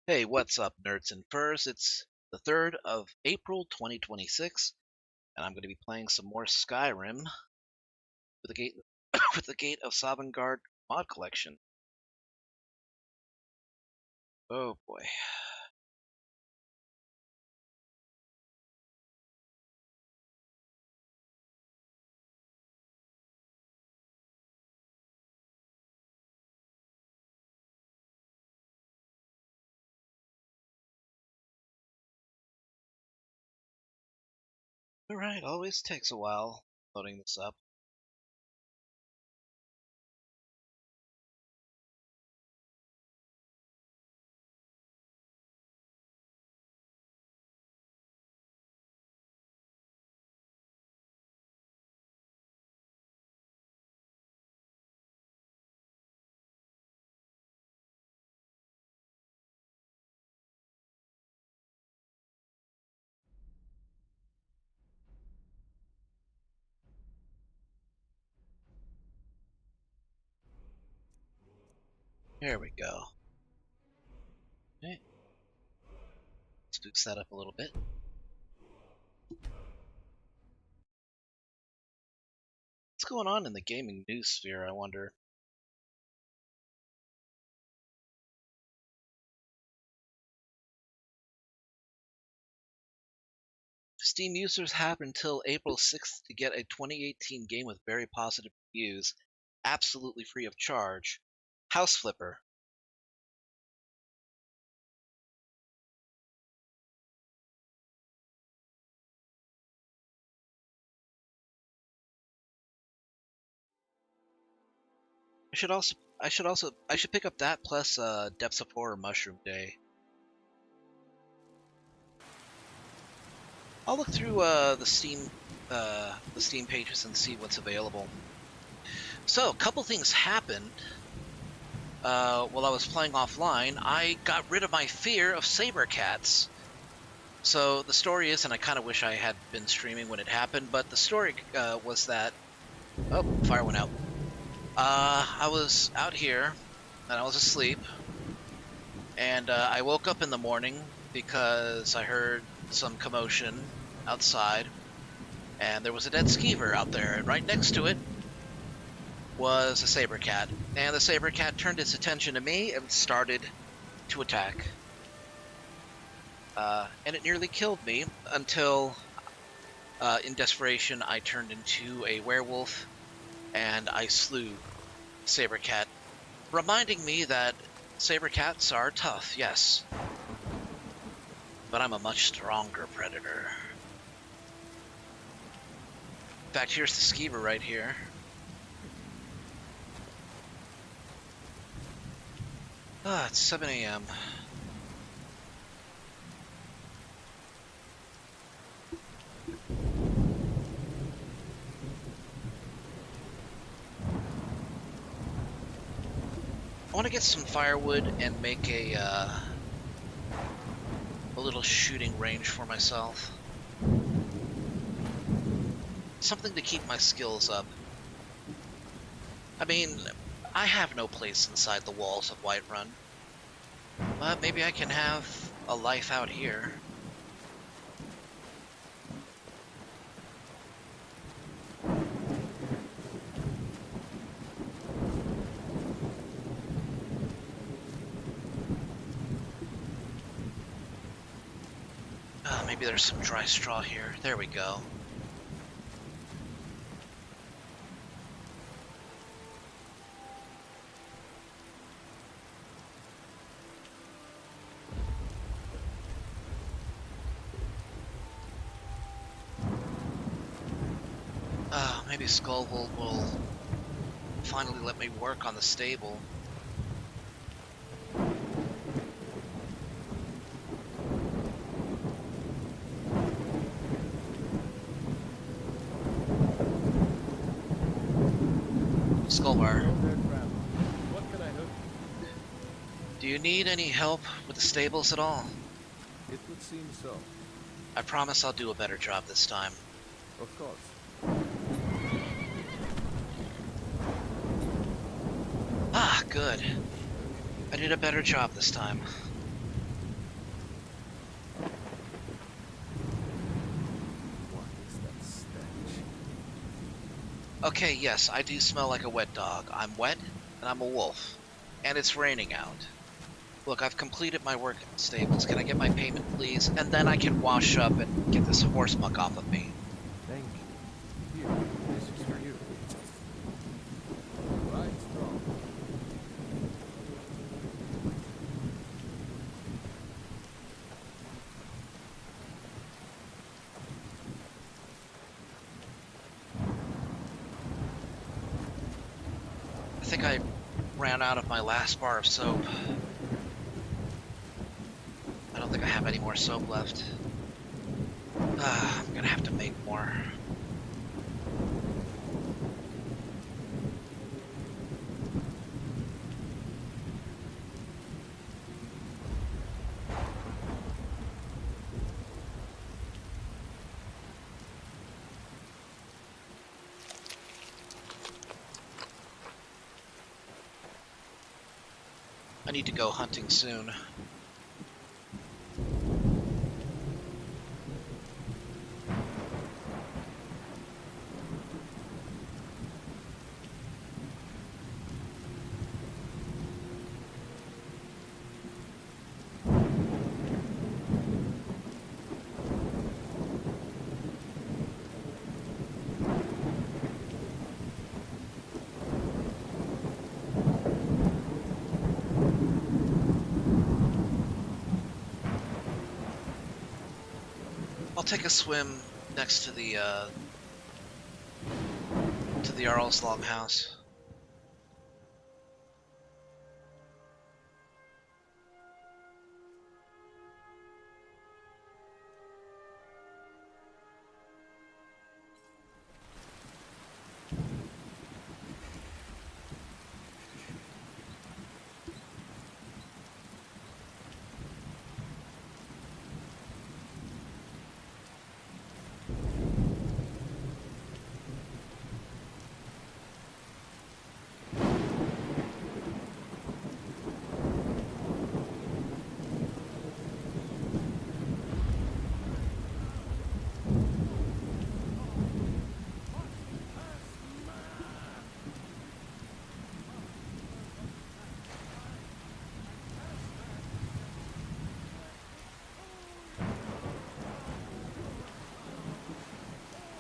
Hey, what's up, nerds and furs? It's the 3rd of April 2026, and I'm going to be playing some more Skyrim with the Gate with the Gate of Sovngarde mod collection. Oh boy. Alright, always takes a while loading this up. There we go. Okay, let's boost that up a little bit. What's going on in the gaming news sphere, I wonder? Steam users have until April 6th to get a 2018 game with very positive reviews, absolutely free of charge. House Flipper. I should pick up that plus Depths of Horror Mushroom Day. I'll look through the Steam pages and see what's available. So, a couple things happened while I was playing offline. I got rid of my fear of saber cats. So the story is, and I kind of wish I had been streaming when it happened, but the story was that fire went out. I was out here and I was asleep, and I woke up in the morning because I heard some commotion outside, and there was a dead skeever out there, and right next to it was a saber cat, and the saber cat turned its attention to me and started to attack. And it nearly killed me until, in desperation, I turned into a werewolf and I slew saber cat, reminding me that saber cats are tough, yes, but I'm a much stronger predator. In fact, here's the skeever right here. It's 7 a.m. I want to get some firewood and make a little shooting range for myself. Something to keep my skills up. I mean, I have no place inside the walls of Whiterun, but maybe I can have a life out here. Maybe there's some dry straw here. There we go. Maybe Skullvold will finally let me work on the stable. Skullbar. What can I help you? Do you need any help with the stables at all? It would seem so. I promise I'll do a better job this time. Of course. Good. I did a better job this time. Okay, yes, I do smell like a wet dog. I'm wet, and I'm a wolf. And it's raining out. Look, I've completed my work at the stables. Can I get my payment, please? And then I can wash up and get this horse muck off of me. Thank you. Here, this is for you. Right strong. I think I ran out of my last bar of soap. I don't think I have any more soap left. I'm gonna have to make more. I need to go hunting soon. I'll take a swim next to the Jarl's longhouse.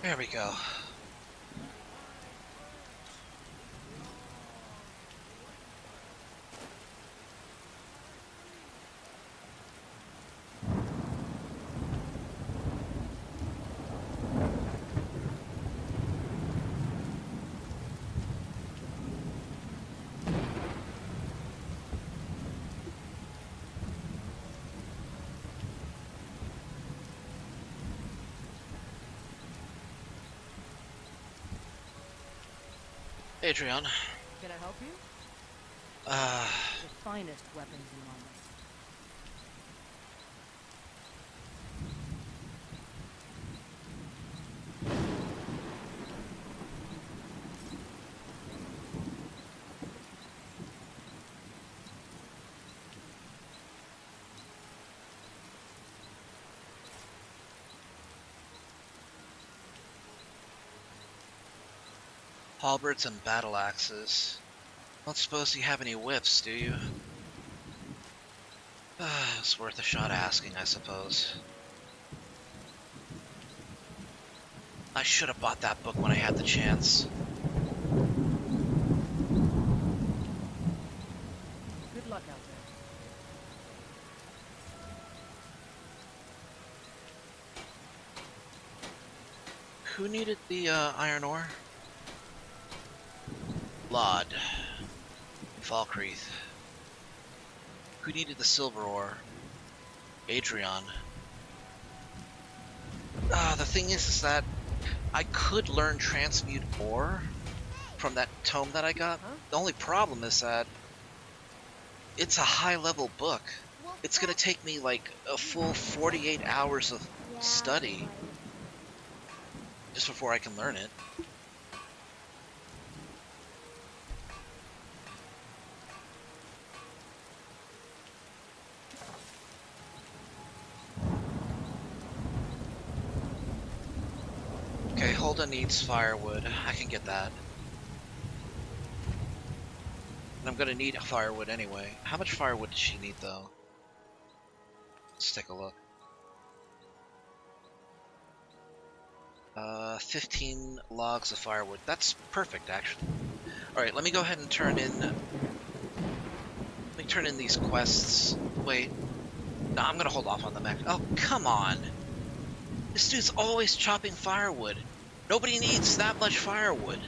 There we go. Adrian. Can I help you? Uh, The finest weapons among us. halberds and battle axes. Don't suppose you have any whips, do you? It's worth a shot asking, I suppose. I should have bought that book when I had the chance. Good luck out there. Who needed the iron ore? Laud. Falkreath. Who needed the silver ore? Adrian. The thing is that I could learn transmute ore from that tome that I got. Huh? The only problem is that it's a high-level book. It's gonna take me like a full 48 hours of study just before I can learn it. Okay, Hulda needs firewood. I can get that. And I'm gonna need firewood anyway. How much firewood does she need, though? Let's take a look. 15 logs of firewood. That's perfect, actually. Alright, let me go ahead and turn in... Let me turn in these quests. Wait. No, I'm gonna hold off on the mech. Oh, come on! This dude's always chopping firewood. Nobody needs that much firewood.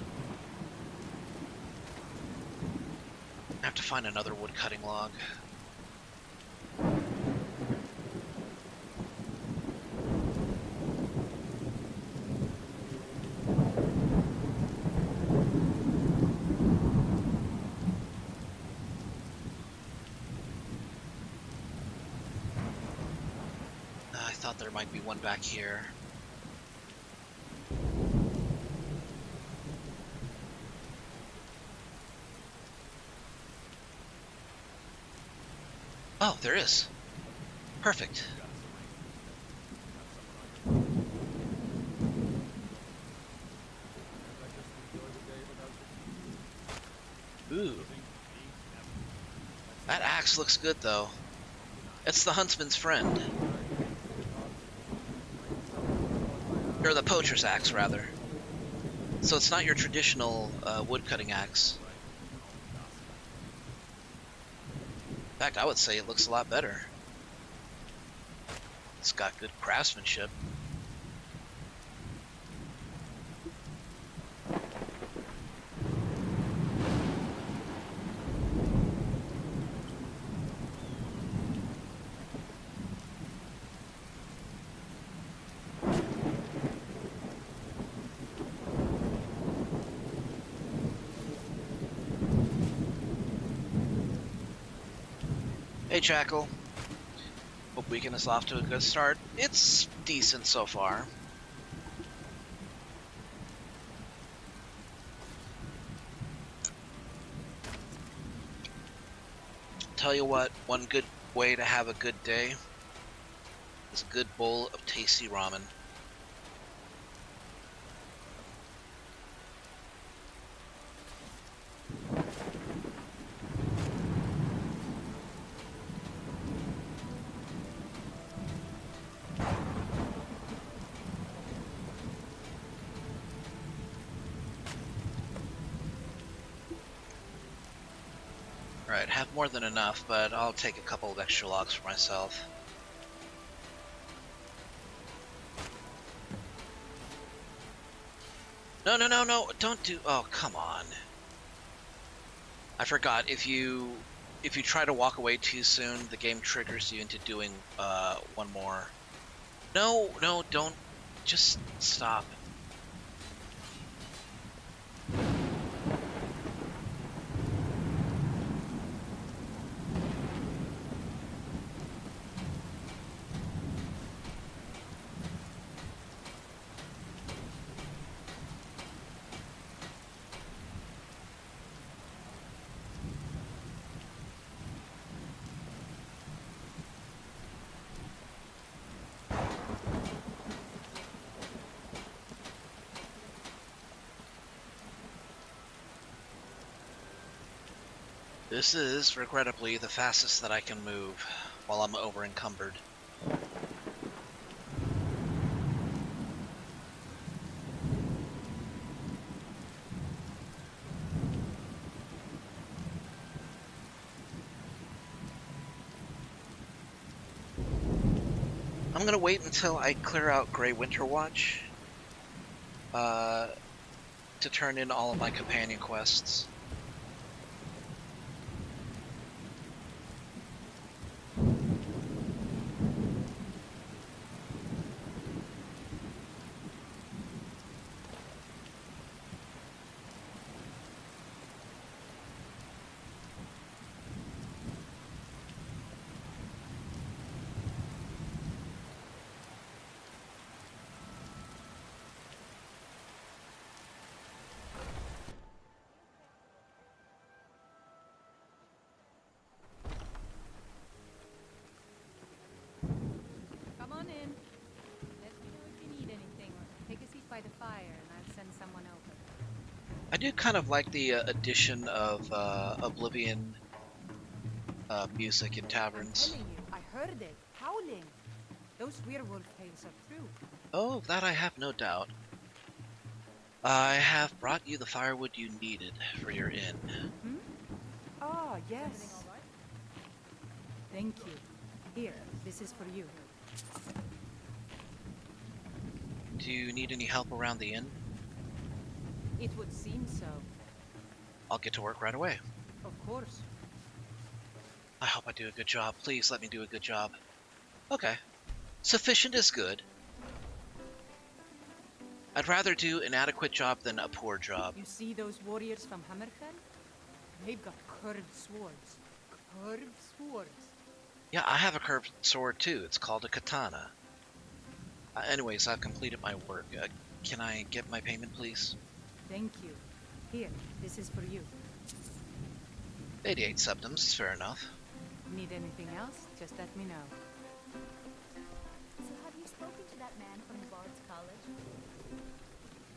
I have to find another wood cutting log. I thought there might be one back here. Oh, there is. Perfect. Ooh. That axe looks good, though. It's the huntsman's friend. Or the poacher's axe, rather. So it's not your traditional wood-cutting axe. In fact, I would say it looks a lot better. It's got good craftsmanship. Hey, Jackal. Hope weekend is off to a good start. It's decent so far. Tell you what, one good way to have a good day is a good bowl of tasty ramen. Alright, have more than enough, but I'll take a couple of extra logs for myself. No, no, no, no, don't do... Oh, come on. I forgot, if you try to walk away too soon, the game triggers you into doing one more. No, no, don't. Just stop. This is, regrettably, the fastest that I can move while I'm over-encumbered. I'm gonna wait until I clear out Grey Winter Watch to turn in all of my companion quests. I do kind of like the addition of Oblivion music in I'm taverns. telling you, I heard it, howling. Those werewolf tales are true. Oh, that I have no doubt. I have brought you the firewood you needed for your inn. Hmm? Ah, Everything yes. all right? Thank you. Here, this is for you. Do you need any help around the inn? It would seem so. I'll get to work right away. Of course. I hope I do a good job. Please let me do a good job. Okay. Sufficient is good. I'd rather do an adequate job than a poor job. You see those warriors from Hammerfell? They've got curved swords. Curved swords. Yeah, I have a curved sword too. It's called a katana. Anyways, I've completed my work. Can I get my payment, please? Thank you. Here, this is for you. 88 septims is fair enough. Need anything else? Just let me know. So have you spoken to that man from the Bard's College?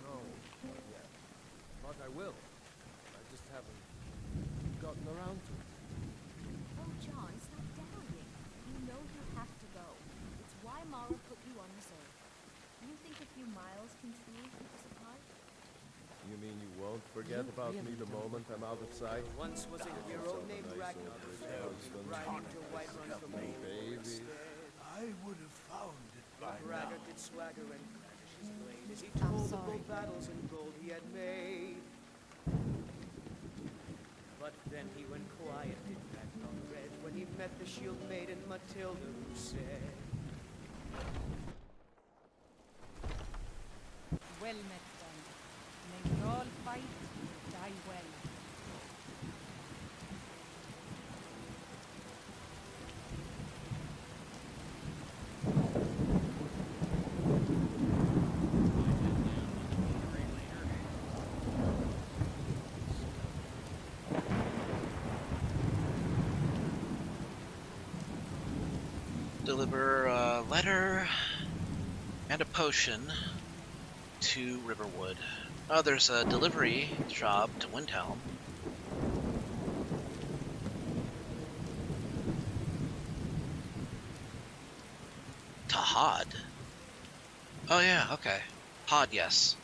No, not yet. But I will. I just haven't gotten around to it. Oh, John, stop dallying. You know you have to go. It's why Mara put you on reserve. Do you think a few miles can truly keep us apart? You mean you won't forget about me the moment I'm out of sight? Once was a hero named Ragnar, riding to Whiterun from the Baby. I would have found it by braggart did swagger and brandish his blade as he I'm told of sorry. both battles and gold he had made. But then he went quiet, did Ragnar red, when he met the shield maiden Matilda, who said, Well met, then. May we all fight and die well. Deliver a letter and a potion to Riverwood. Oh, there's a delivery job to Windhelm. To Hod? Oh yeah, okay. Hod, yes.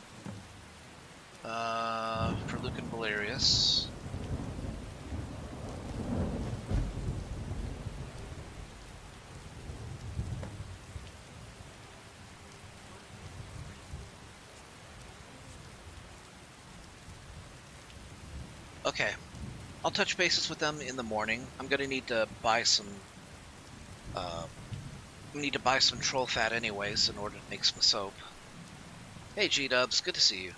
For Luke and Valerius. Okay, I'll touch bases with them in the morning. I'm gonna need to buy some. Need to buy some troll fat anyways in order to make some soap. Hey G-Dubs, good to see you.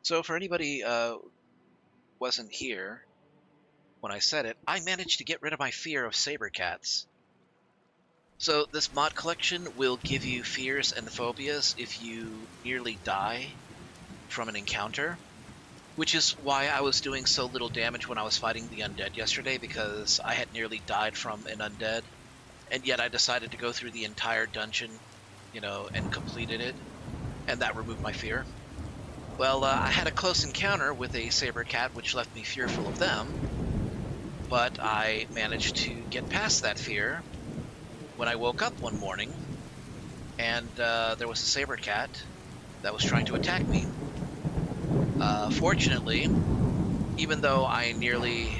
So for anybody wasn't here when I said it, I managed to get rid of my fear of saber cats. So this mod collection will give you fears and phobias if you nearly die from an encounter, which is why I was doing so little damage when I was fighting the undead yesterday, because I had nearly died from an undead, and yet I decided to go through the entire dungeon, you know, and completed it, and that removed my fear. Well, I had a close encounter with a saber cat, which left me fearful of them, but I managed to get past that fear when I woke up one morning, and there was a saber cat that was trying to attack me. Fortunately, even though I nearly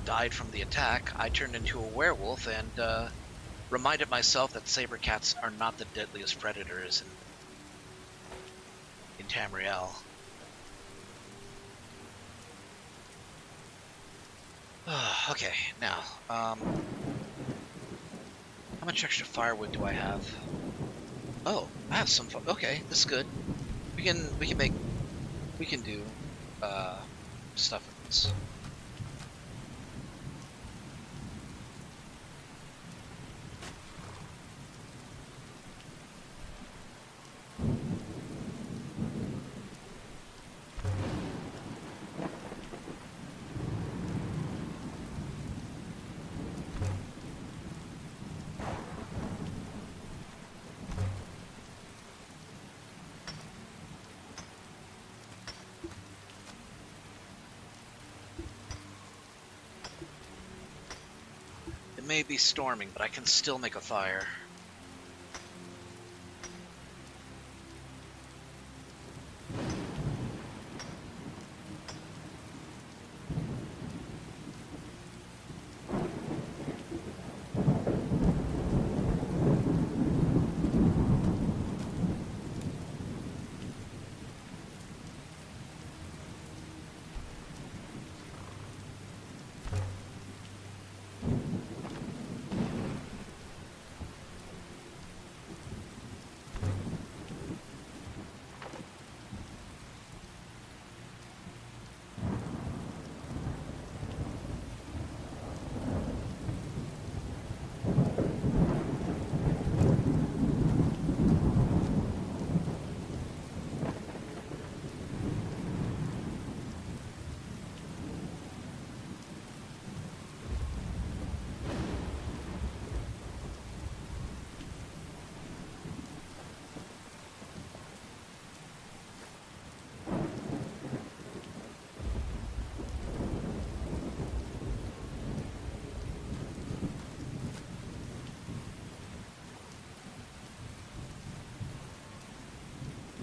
died from the attack, I turned into a werewolf and reminded myself that saber cats are not the deadliest predators in Tamriel. Okay, now, how much extra firewood do I have? Oh, I have some. Okay, this is good. We can do stuff with this. It may be storming, but I can still make a fire.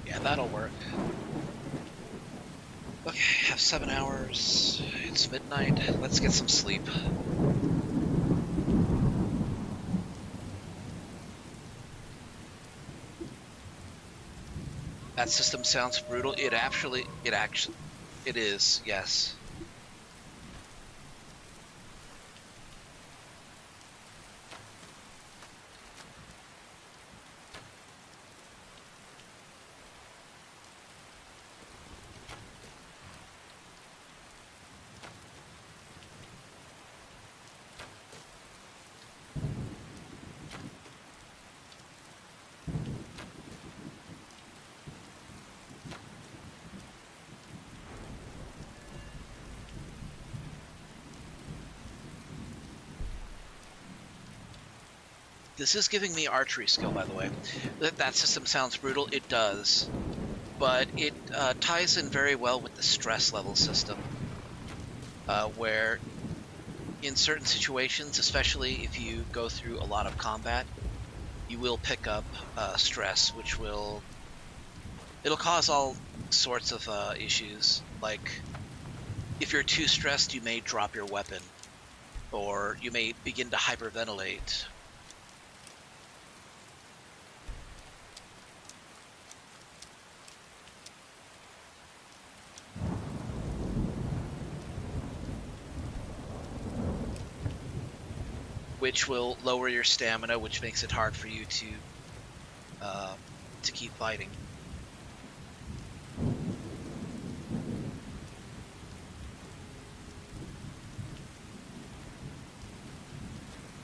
Yeah, that'll work. Okay, have 7 hours. It's midnight. Let's get some sleep. That system sounds brutal. It is, yes. This is giving me archery skill, by the way. That system sounds brutal. It does. But it ties in very well with the stress level system. Where in certain situations, especially if you go through a lot of combat, you will pick up stress, which it'll cause all sorts of issues. Like, if you're too stressed, you may drop your weapon. Or you may begin to hyperventilate. Which will lower your stamina, which makes it hard for you to keep fighting.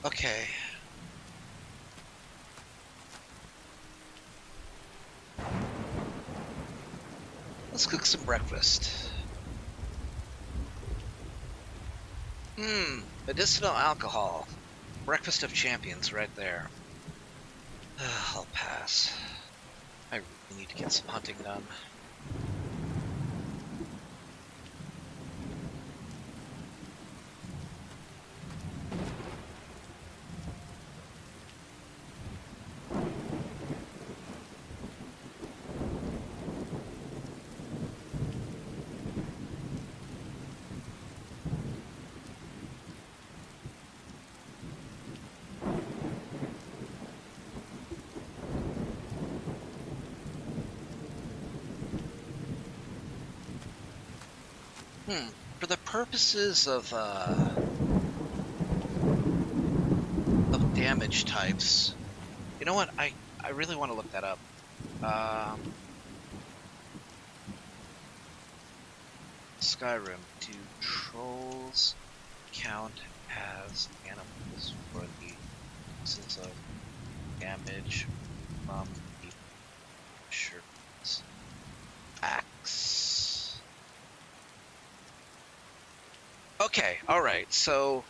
Okay. Let's cook some breakfast. Medicinal alcohol. Breakfast of champions right there. I'll pass. I really need to get some hunting done. For the purposes of damage types, you know what? I really want to look that up. Skyrim. Do trolls count as animals for the purposes of damage from the shirts? Axe. Okay, alright, so...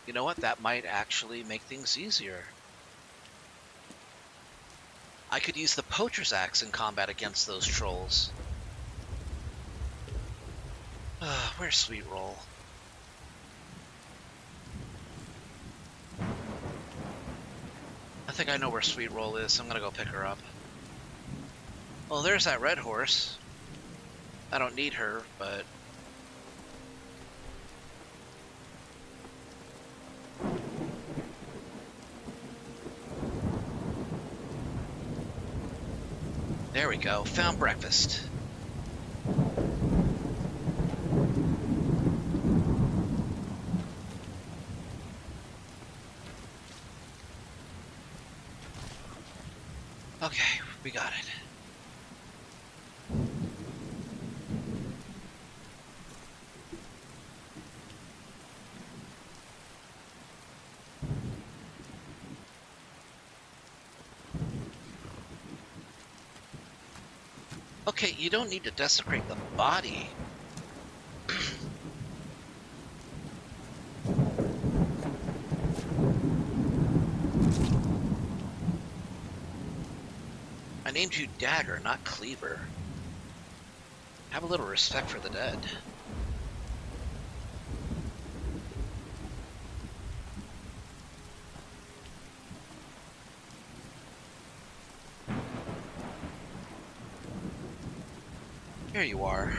you know what? That might actually make things easier. I could use the poacher's axe in combat against those trolls. Where's Sweet Roll? think I know where Sweet Roll is, so I'm gonna go pick her up. Well, there's that red horse. I don't need her, but... There we go. Found breakfast. Okay, we got it. Okay, you don't need to desecrate the body. I named you Dagger, not Cleaver. Have a little respect for the dead. Here you are.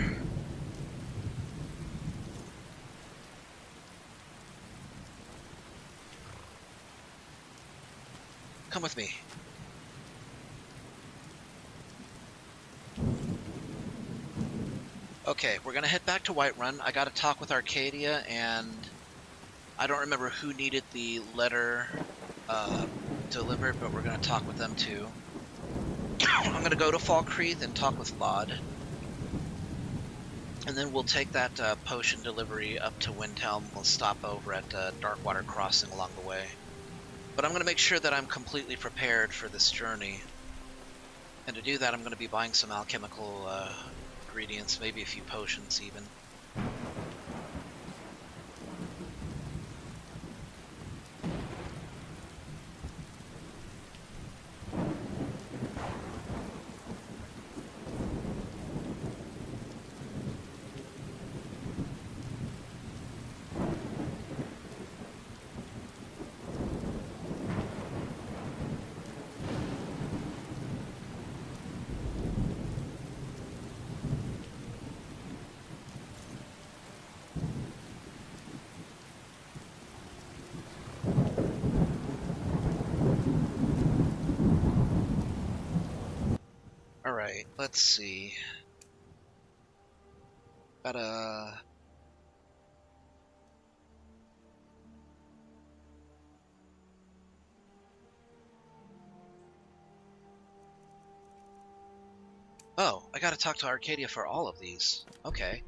Come with me. Okay, we're gonna head back to Whiterun. I gotta talk with Arcadia, and I don't remember who needed the letter delivered, but we're gonna talk with them too. I'm gonna go to Falkreath and talk with Laud. And then we'll take that potion delivery up to Windhelm. We'll stop over at Darkwater Crossing along the way. But I'm going to make sure that I'm completely prepared for this journey. And to do that, I'm going to be buying some alchemical ingredients, maybe a few potions even. Alright, let's see. Gotta... Oh, I gotta talk to Arcadia for all of these. Okay.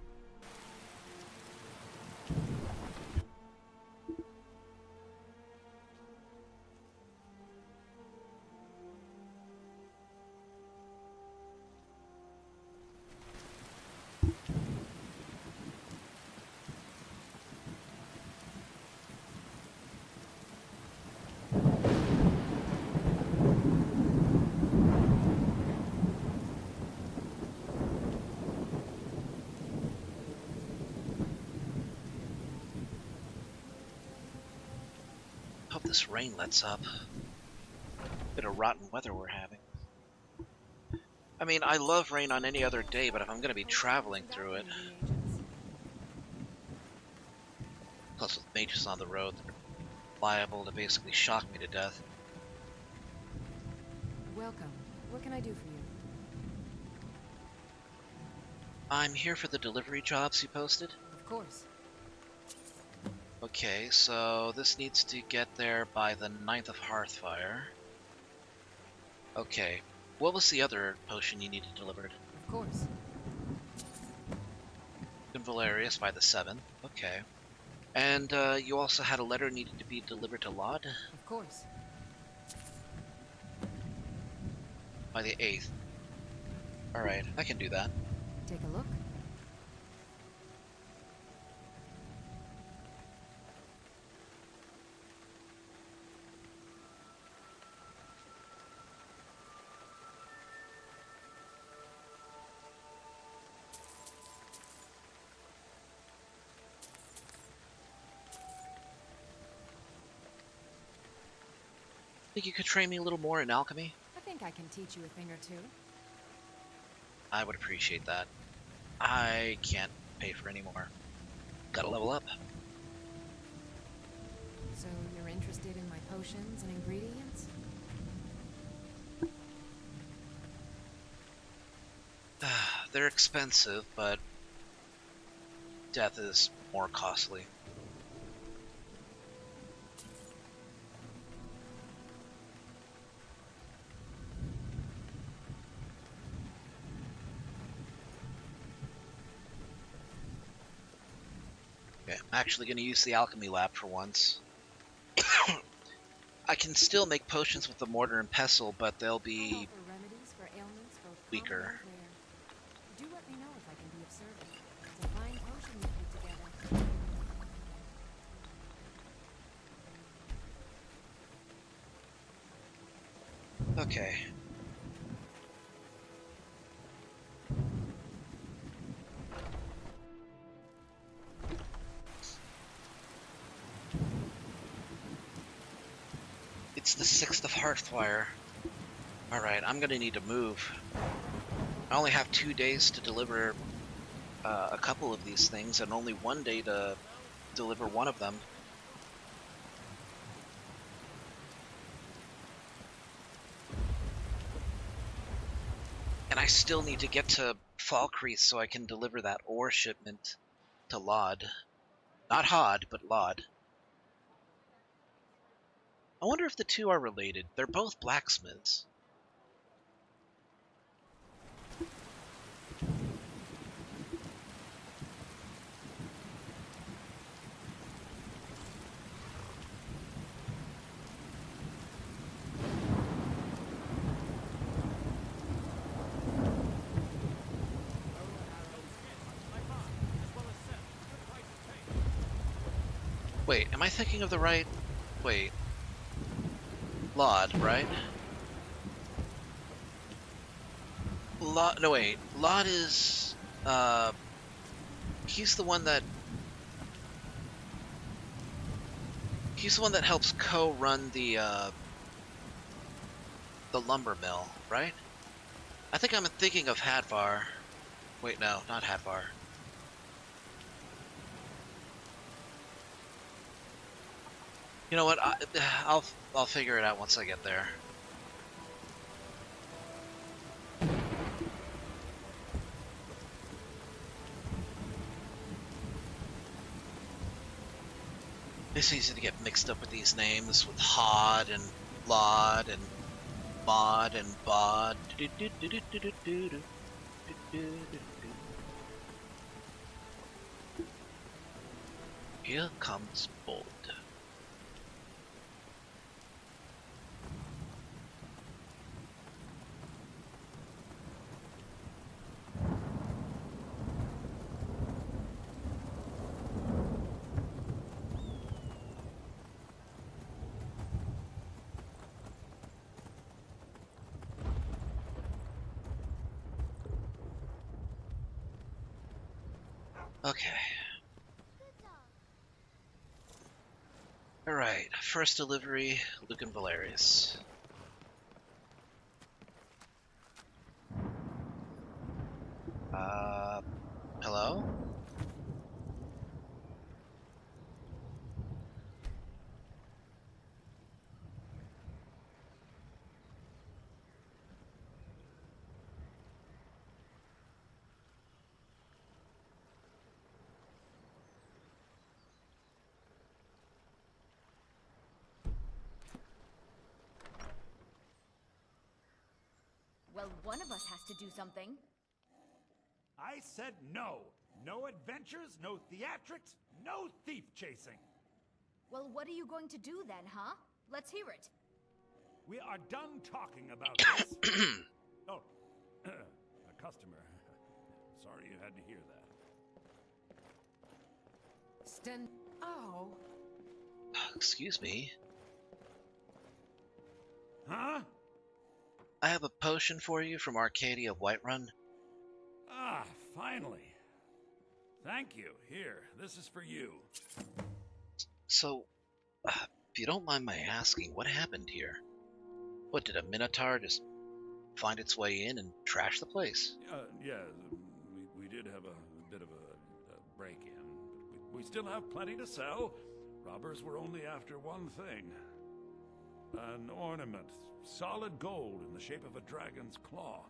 Hope this rain lets up. Bit of rotten weather we're having. I mean, I love rain on any other day, but if I'm gonna be traveling through it... Plus with mages on the road, they're liable to basically shock me to death. Welcome. What can I do for you? I'm here for the delivery jobs you posted. Of course. Okay, so this needs to get there by the 9th of Hearthfire. Okay, what was the other potion you needed delivered? Of course. In Valerius by the 7th. Okay. And you also had a letter needed to be delivered to Laud? Of course. By the 8th. Alright, I can do that. Take a look. Think you could train me a little more in alchemy? I think I can teach you a thing or two. I would appreciate that. I can't pay for any more. Gotta level up. So you're interested in my potions and ingredients? They're expensive, but death is more costly. Okay, I'm actually going to use the alchemy lab for once. I can still make potions with the mortar and pestle, but they'll I be offer remedies for ailments both weaker. common and rare. Do let me know if I can be of service. It's a fine potion you put together. Okay. It's the 6th of Hearthfire. Alright, I'm gonna need to move. I only have 2 days to deliver a couple of these things, and only 1 day to deliver one of them. And I still need to get to Falkreath so I can deliver that ore shipment to Lod. Not Hod, but Lod. I wonder if the two are related. They're both blacksmiths. Wait, am I thinking of the right... Wait. Lod, right? No, wait. Lod is... He's the one that... He's the one that helps co-run the lumber mill, right? I think I'm thinking of Hadvar. Wait, no, not Hadvar. You know what? I'll figure it out once I get there. It's easy to get mixed up with these names, with Hod and Lod and Mod and Bod. Here comes Bold. Okay. Alright, first delivery, Luke and Valerius. Hello? Well, one of us has to do something. I said no. No adventures, no theatrics, no thief chasing. Well, what are you going to do then, huh? Let's hear it. We are done talking about this. Oh, a customer. Sorry you had to hear that. Oh. Excuse me. Huh? I have a potion for you from Arcadia Whiterun. Ah, finally. Thank you. Here, this is for you. So, if you don't mind my asking, what happened here? What, did a Minotaur just find its way in and trash the place? Yeah, we did have a bit of a break-in, but we still have plenty to sell. Robbers were only after one thing. An ornament, solid gold in the shape of a dragon's claw.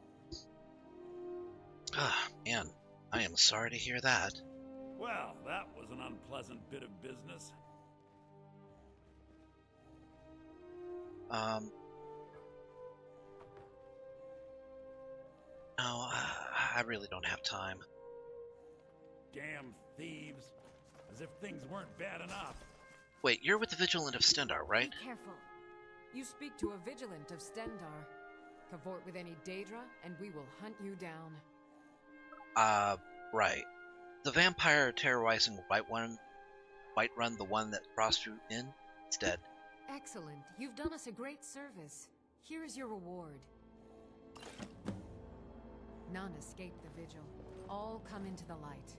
Ah, man, I am sorry to hear that. Well, that was an unpleasant bit of business. No, I really don't have time. Damn thieves. As if things weren't bad enough. Wait, you're with the Vigilant of Stendar, right? Be careful. You speak to a Vigilant of Stendar. Cavort with any Daedra, and we will hunt you down. Right. The vampire terrorizing Whiterun, the one that crossed you in, it's dead. Excellent. You've done us a great service. Here is your reward. None escape the Vigil. All come into the light.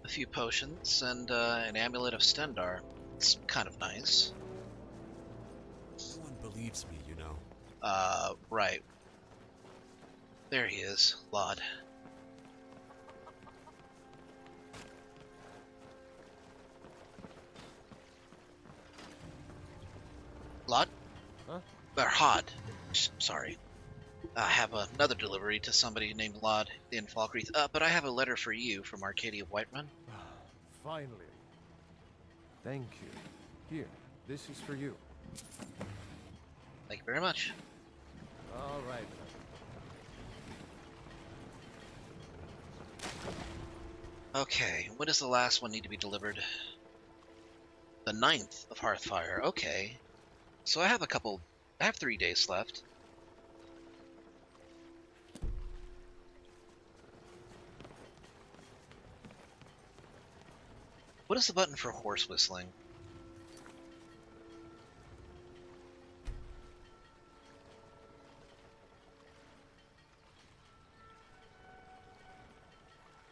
A few potions and an amulet of Stendar. It's kind of nice. No one believes me, you know. Right. There he is, Lod. Lod? Huh? Or Hod. Sorry. I have another delivery to somebody named Lod in Falkreath. But I have a letter for you from Arcadia Whiterun. Finally. Thank you. Here, this is for you. Thank you very much. All right. Okay, when does the last one need to be delivered? The 9th of Hearthfire, okay. So I have 3 days left. What is the button for horse whistling?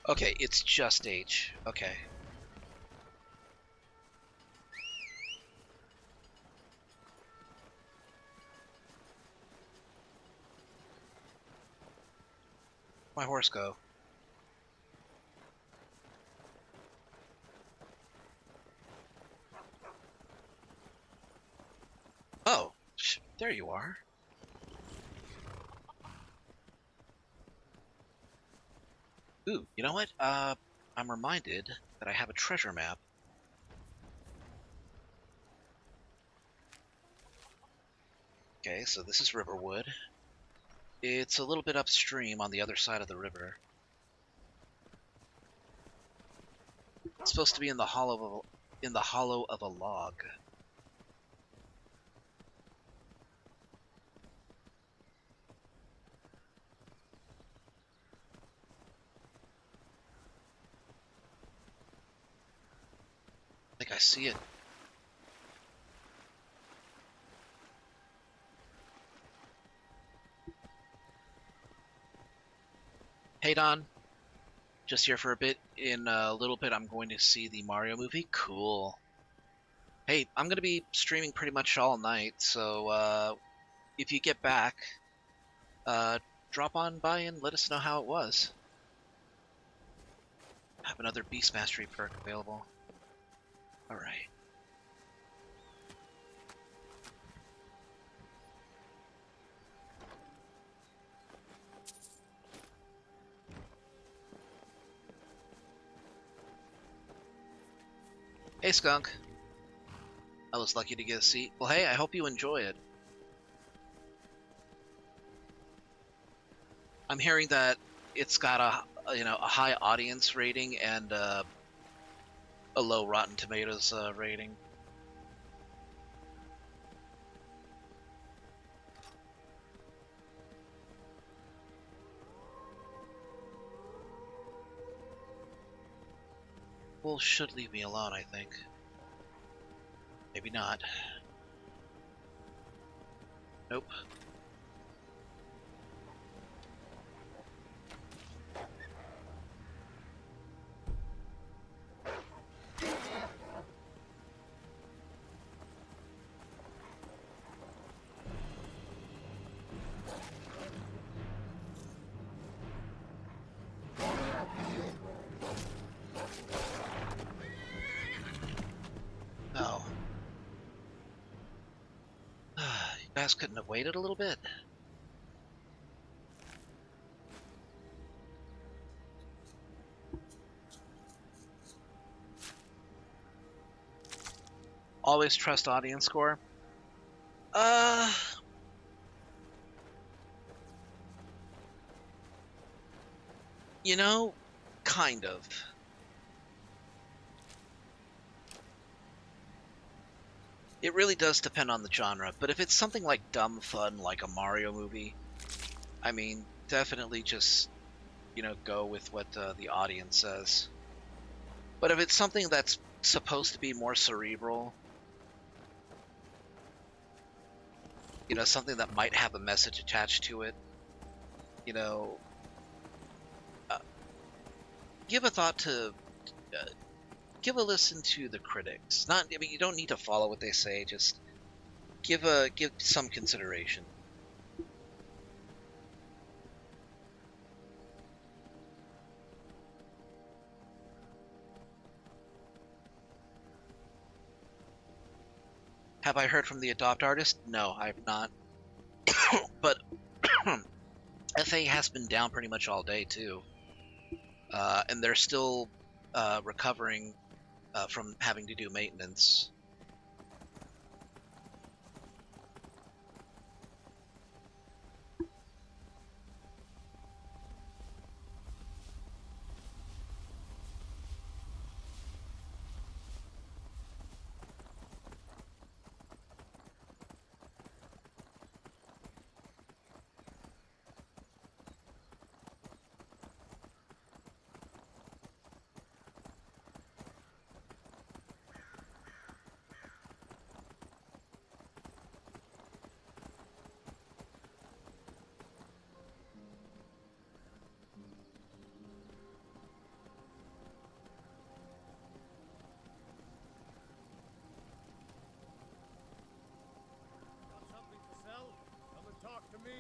Okay, it's just H. Okay. My horse go? Oh, there you are. Ooh, you know what? I'm reminded that I have a treasure map. Okay, so this is Riverwood. It's a little bit upstream on the other side of the river. It's supposed to be in the hollow of a log. I think I see it. Hey Don, just here for a bit. In a little bit I'm going to see the Mario movie. Cool. Hey, I'm going to be streaming pretty much all night, so if you get back, drop on by and let us know how it was. I have another Beast Mastery perk available. Alright. Hey Skunk. I was lucky to get a seat. Well hey, I hope you enjoy it. I'm hearing that it's got a high audience rating and a low Rotten Tomatoes rating. Wolves should leave me alone, I think. Maybe not. Nope. guys couldn't have waited a little bit? Always trust audience score? You know, kind of. It really does depend on the genre, but if it's something like dumb fun, like a Mario movie, I mean, definitely just, you know, go with what the audience says. But if it's something that's supposed to be more cerebral, you know, something that might have a message attached to it, you know, give a thought to, give a listen to the critics. Not, I mean, you don't need to follow what they say. Just give some consideration. Have I heard from the Adopt artist? No, I've not. But FA has been down pretty much all day too, and they're still recovering from having to do maintenance. Got something to sell? Come and talk to me.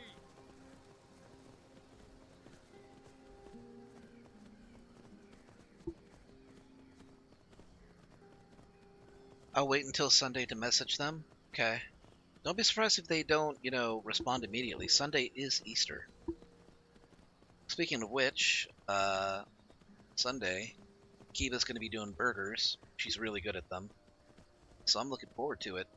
I'll wait until Sunday to message them. Okay. Don't be surprised if they don't, you know, respond immediately. Sunday is Easter. Speaking of which, Sunday, Kiva's going to be doing burgers. She's really good at them. So I'm looking forward to it.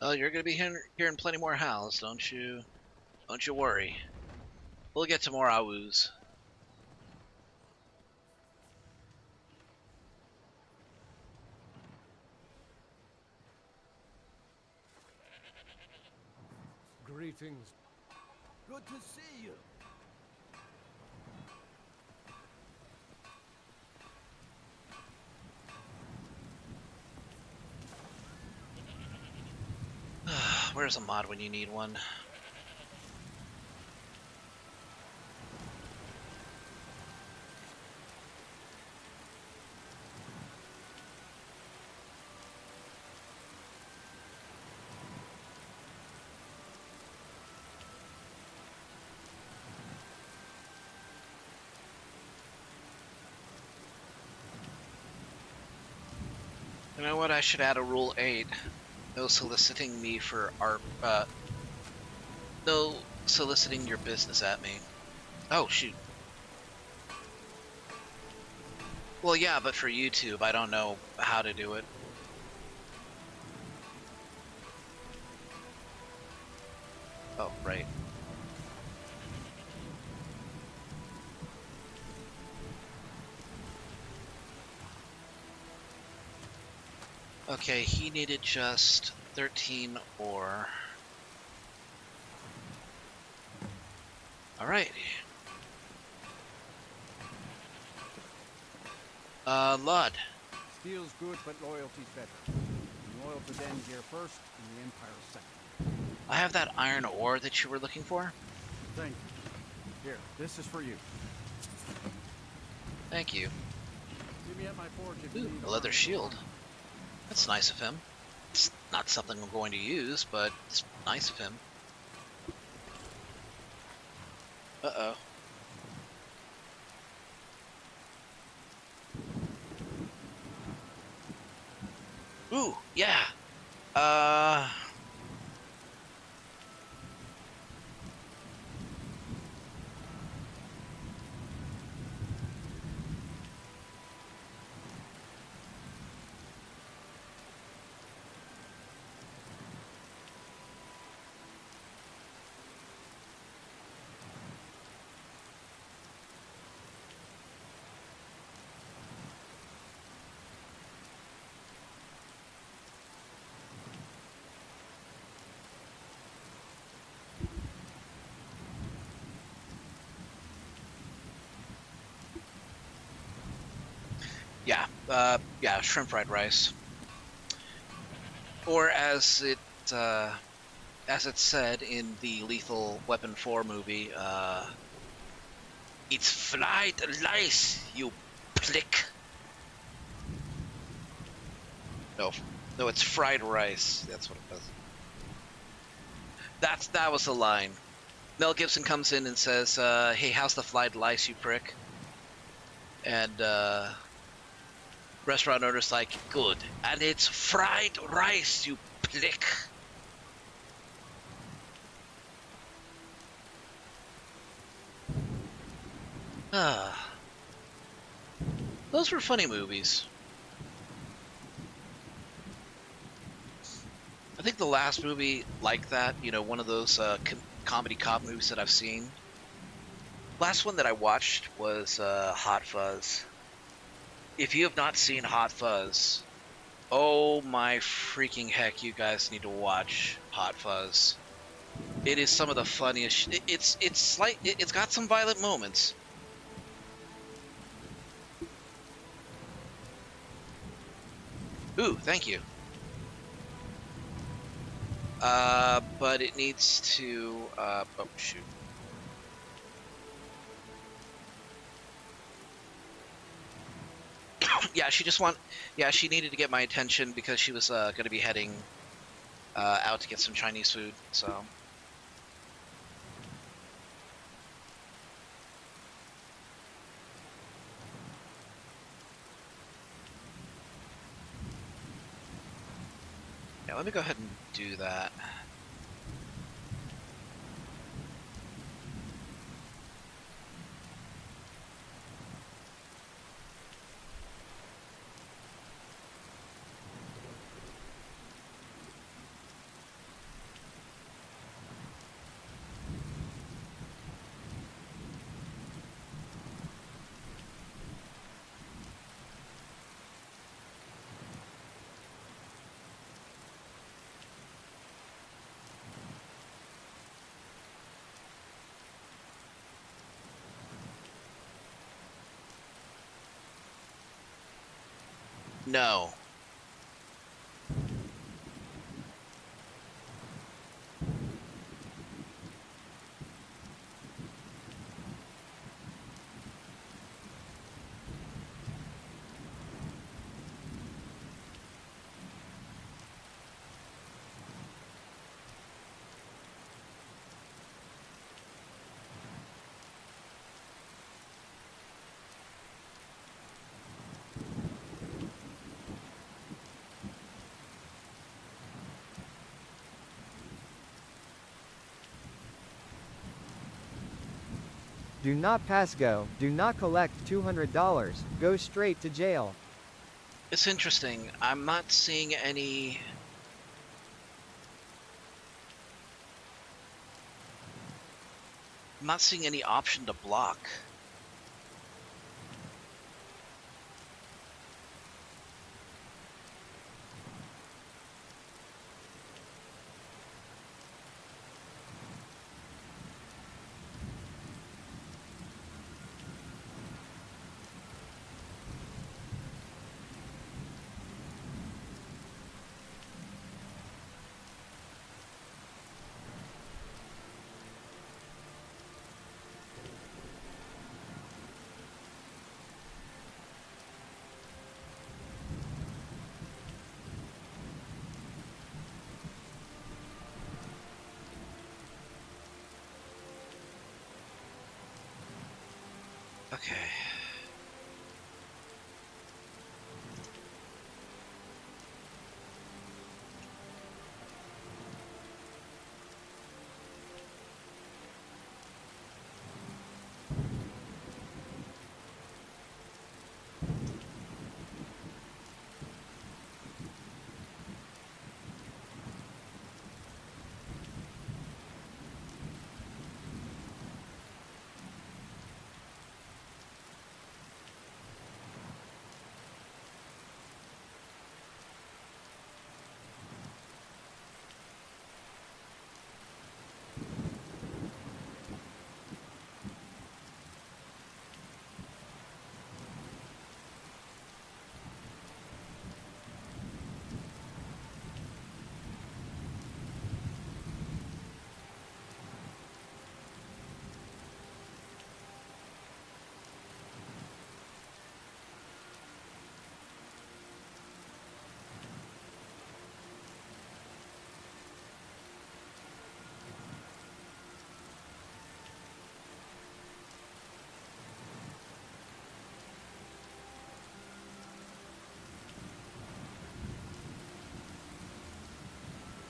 Oh, you're going to be hearing plenty more howls, don't you? Don't you worry. We'll get to more awoos. Greetings. Good to see you. Where's a mod when you need one? You know what? I should add a rule 8. No soliciting me for art. No soliciting your business at me. Oh, shoot. Well, yeah, but for YouTube, I don't know how to do it. Oh, right. Okay, he needed just 13 ore. Alright. Lud. Steel's good, but loyalty's better. I'm loyal to them here first, and the Empire second. I have that iron ore that you were looking for. Thank you. Here, this is for you. Thank you. See me at my forge if you Ooh, need a leather armor. shield. That's nice of him. It's not something I'm going to use, but it's nice of him. Uh-oh. Ooh, yeah. Yeah, shrimp fried rice. Or as it's said in the Lethal Weapon 4 movie, it's fried rice, you plick. No, it's fried rice. That's what it was. That was the line. Mel Gibson comes in and says, "Hey, how's the fried rice, you prick?" And restaurant owner's like, "Good, and it's fried rice, you plick." Those were funny movies. I think the last movie like that, one of those comedy cop movies that I've seen. Last one that I watched was Hot Fuzz. If you have not seen Hot Fuzz, oh my freaking heck, you guys need to watch Hot Fuzz. It is some of the funniest. It's got some violent moments. Ooh, thank you. But it needs to, oh shoot. She needed to get my attention because she was, gonna be heading, out to get some Chinese food, so. Yeah, let me go ahead and do that. No. Do not pass go. Do not collect $200. Go straight to jail. It's interesting. I'm not seeing any... I'm not seeing any option to block. Okay.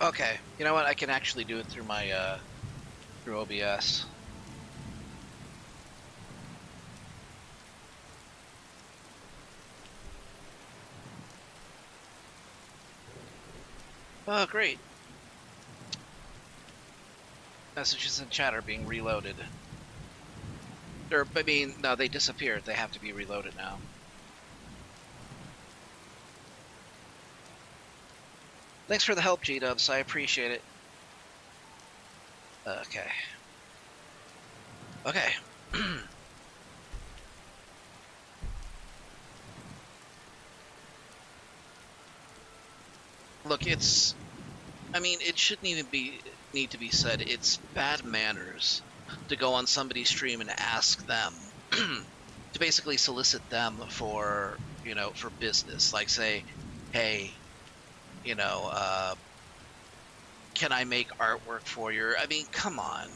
Okay, you know what? I can actually do it through my through OBS. Oh, great. Messages in chat are being reloaded. Or, I mean, no, they disappeared. They have to be reloaded now. Thanks for the help, G-Dubs. I appreciate it. Okay. Okay. Look, it's... I mean, it shouldn't even need to be said. It's bad manners to go on somebody's stream and ask them to basically solicit them for, you know, for business. Like, say, hey, you know, can I make artwork for you? I mean, come on.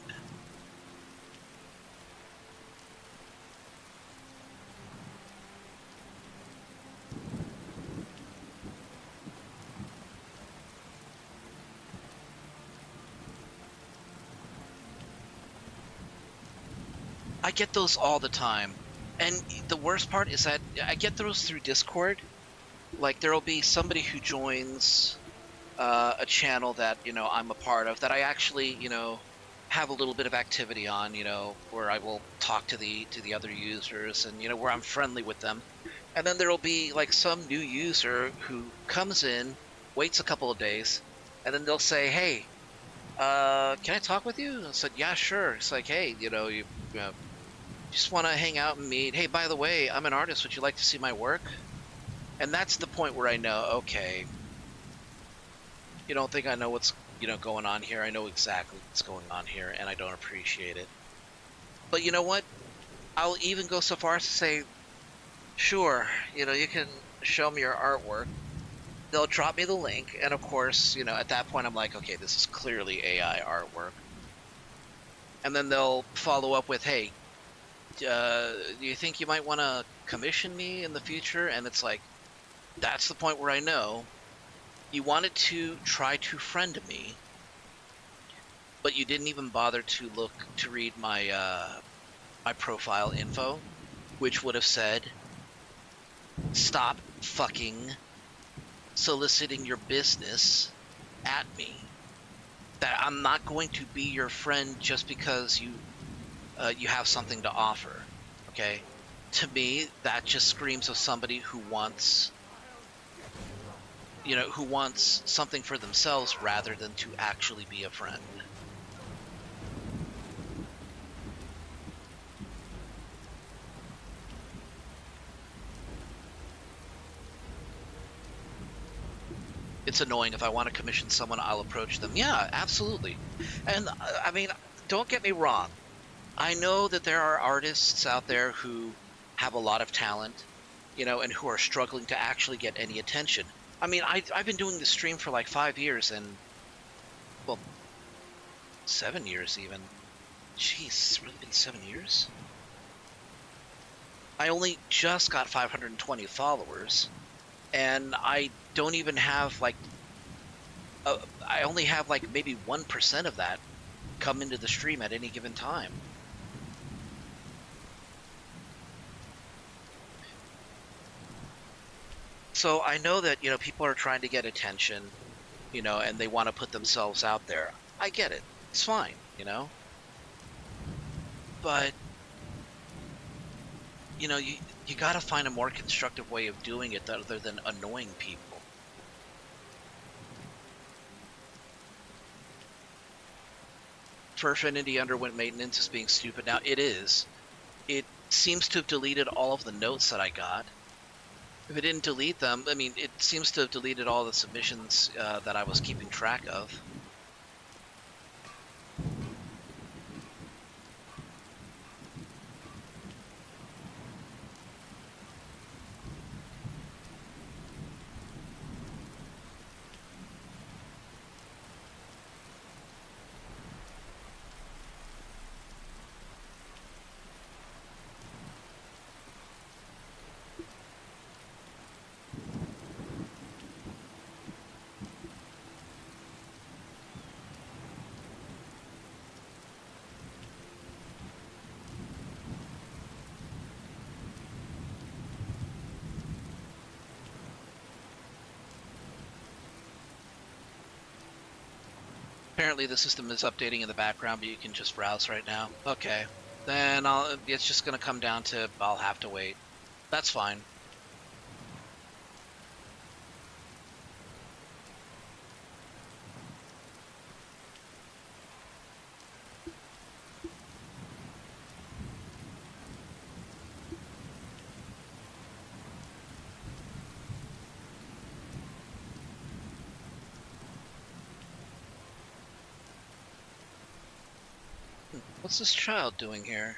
I get those all the time. And the worst part is that I get those through Discord. Like, there'll be somebody who joins a channel that, you know, I'm a part of, that I actually, you know, have a little bit of activity on, you know, where I will talk to the other users and, you know, where I'm friendly with them. And then there'll be, like, some new user who comes in, waits a couple of days, and then they'll say, hey, can I talk with you? And I said, yeah, sure. It's like, hey, you know, you just want to hang out and meet. Hey, by the way, I'm an artist. Would you like to see my work? And that's the point where I know, okay, you don't think I know what's, you know, going on here. I know exactly what's going on here, and I don't appreciate it. But you know what? I'll even go so far as to say, sure, you know, you can show me your artwork. They'll drop me the link, and of course, you know, at that point I'm like, okay, this is clearly AI artwork. And then they'll follow up with, hey, do you think you might want to commission me in the future? And it's like, that's the point where I know you wanted to try to friend me, but you didn't even bother to look to read my my profile info, which would have said, stop fucking soliciting your business at me. That I'm not going to be your friend just because you you have something to offer. Okay, to me, that just screams of somebody who wants, who wants something for themselves rather than to actually be a friend. It's annoying. If I want to commission someone, I'll approach them. Yeah, absolutely. And I mean, don't get me wrong. I know that there are artists out there who have a lot of talent, and who are struggling to actually get any attention. I mean, I've been doing this stream for like 5 years and, well, 7 years even. Jeez, it's really been 7 years? I only just got 520 followers, and I don't even have like, I only have like maybe 1% of that come into the stream at any given time. So I know that, people are trying to get attention, and they want to put themselves out there. I get it. It's fine, But, you got to find a more constructive way of doing it other than annoying people. Furfinity underwent maintenance as being stupid. Now, it is. It seems to have deleted all of the notes that I got. If it didn't delete them, I mean, it seems to have deleted all the submissions that I was keeping track of. Apparently the system is updating in the background, but you can just browse right now. Okay. Then it's just going to come down to I'll have to wait. That's fine. What's this child doing here?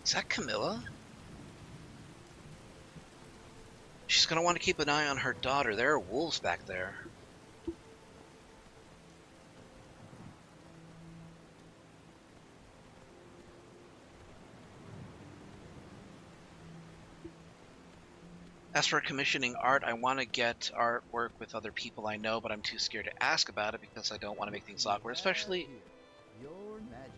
Is that Camilla? She's gonna want to keep an eye on her daughter. There are wolves back there. As for commissioning art, I want to get artwork with other people I know, but I'm too scared to ask about it because I don't want to make things awkward, especially... Your Majesty.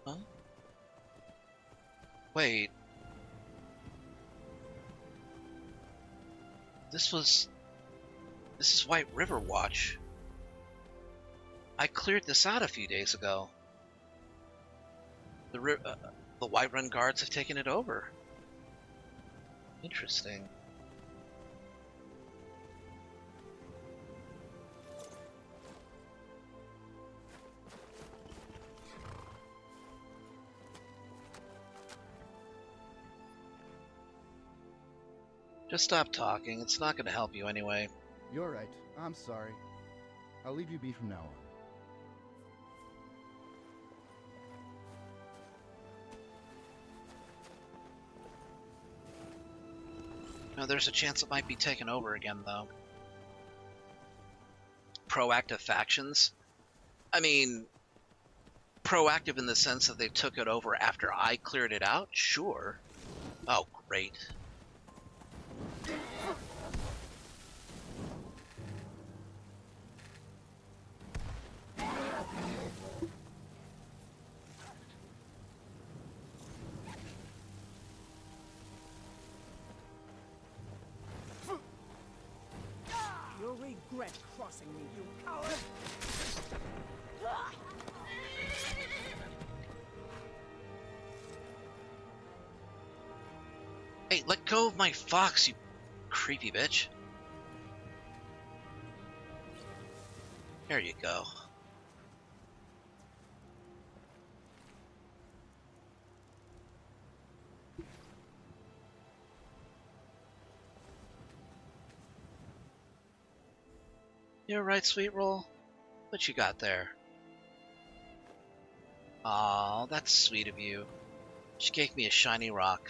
Huh? Wait. This is White River Watch. I cleared this out a few days ago. The Whiterun guards have taken it over. Interesting. Just stop talking. It's not going to help you anyway. You're right. I'm sorry. I'll leave you be from now on. No, there's a chance it might be taken over again, though. Proactive factions? I mean, proactive in the sense that they took it over after I cleared it out? Sure. Oh, great. You'll regret crossing me, you coward! Hey, let go of my fox, you creepy bitch. There you go. You're right, sweet roll. What you got there? Aw, that's sweet of you. She gave me a shiny rock.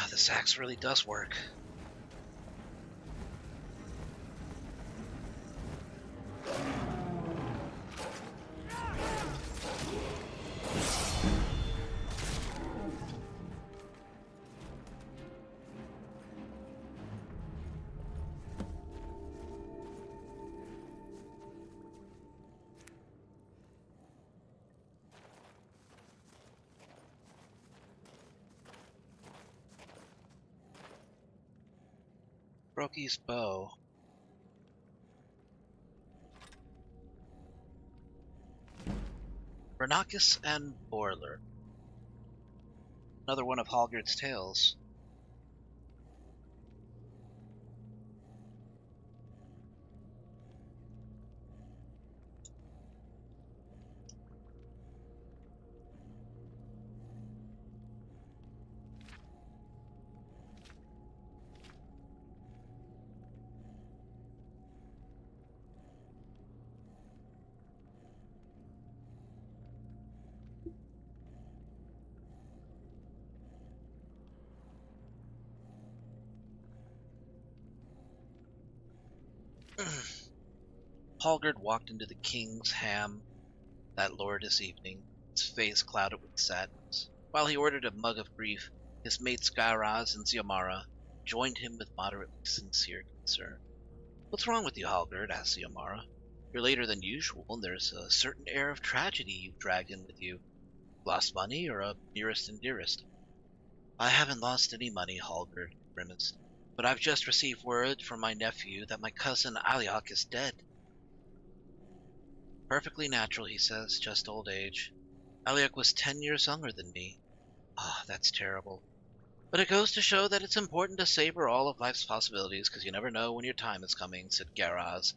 This axe really does work. Brokey's bow. Renakis and Boiler. Another one of Hallgerd's tales. Hallgerd walked into the king's ham that glorious evening, his face clouded with sadness. While he ordered a mug of grief, his mates Skyraz and Xiomara joined him with moderately sincere concern. "What's wrong with you, Hallgerd?" asked Xiomara. "You're later than usual, and there's a certain air of tragedy you've dragged in with you. Lost money, or a nearest and dearest?" "I haven't lost any money," Hallgerd grimaced. "But I've just received word from my nephew that my cousin Aliok is dead." "Perfectly natural," he says, "just old age. Aliok was 10 years younger than me. Ah, that's terrible. But it goes to show that it's important to savor all of life's possibilities, because you never know when your time is coming," said Garaz,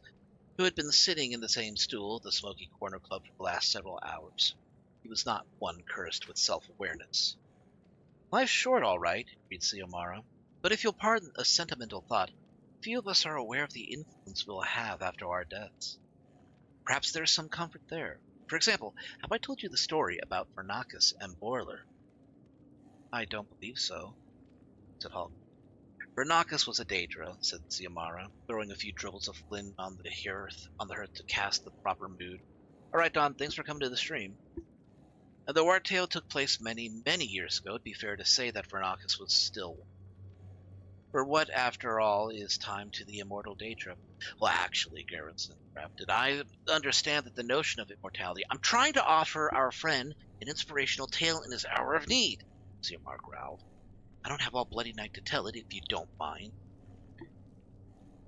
who had been sitting in the same stool at the Smoky Corner Club for the last several hours. He was not one cursed with self-awareness. "Life's short, all right," agreed Xiomara, "but if you'll pardon a sentimental thought, few of us are aware of the influence we'll have after our deaths. Perhaps there's some comfort there. For example, have I told you the story about Vernacus and Boiler?" "I don't believe so," said Hulk. "Vernacus was a Daedra," said Xiomara, throwing a few dribbles of flint on the hearth to cast the proper mood. "All right, Don, thanks for coming to the stream. Though our tale took place many, many years ago, it'd be fair to say that Vernacus was still one. For what, after all, is time to the immortal Daedra?" "Well, actually," Garrison interrupted, "I understand that the notion of immortality—" "I'm trying to offer our friend an inspirational tale in his hour of need," Xiomara growled. "I don't have all bloody night to tell it, if you don't mind."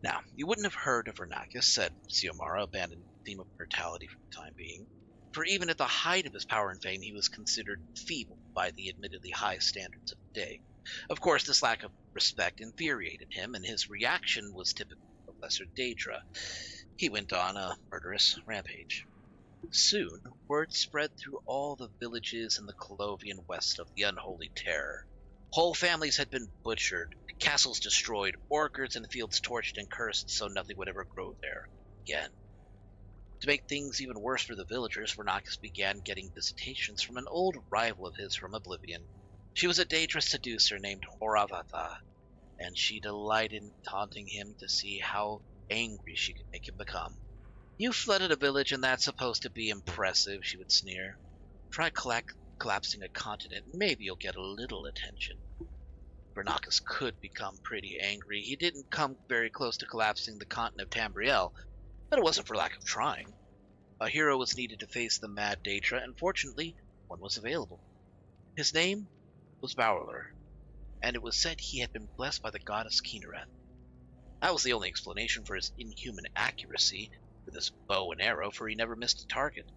"Now, you wouldn't have heard of Vernacus," said Xiomara, abandoning the theme of mortality for the time being. "For even at the height of his power and fame, he was considered feeble by the admittedly high standards of the day. Of course, this lack of respect infuriated him, and his reaction was typical of lesser Daedra. He went on a murderous rampage. Soon, word spread through all the villages in the Colovian west of the unholy terror. Whole families had been butchered, castles destroyed, orchards and fields torched and cursed so nothing would ever grow there again. To make things even worse for the villagers, Vernacus began getting visitations from an old rival of his from Oblivion. She was a Daedra seducer named Horavatha, and she delighted in taunting him to see how angry she could make him become. "You flooded a village and that's supposed to be impressive," she would sneer. "Try collapsing a continent and maybe you'll get a little attention." Vernacus could become pretty angry. He didn't come very close to collapsing the continent of Tambriel, but it wasn't for lack of trying. A hero was needed to face the mad Daedra, and fortunately, one was available. His name was Bowler, and it was said he had been blessed by the goddess Kinnereth. That was the only explanation for his inhuman accuracy with his bow and arrow, for he never missed a target.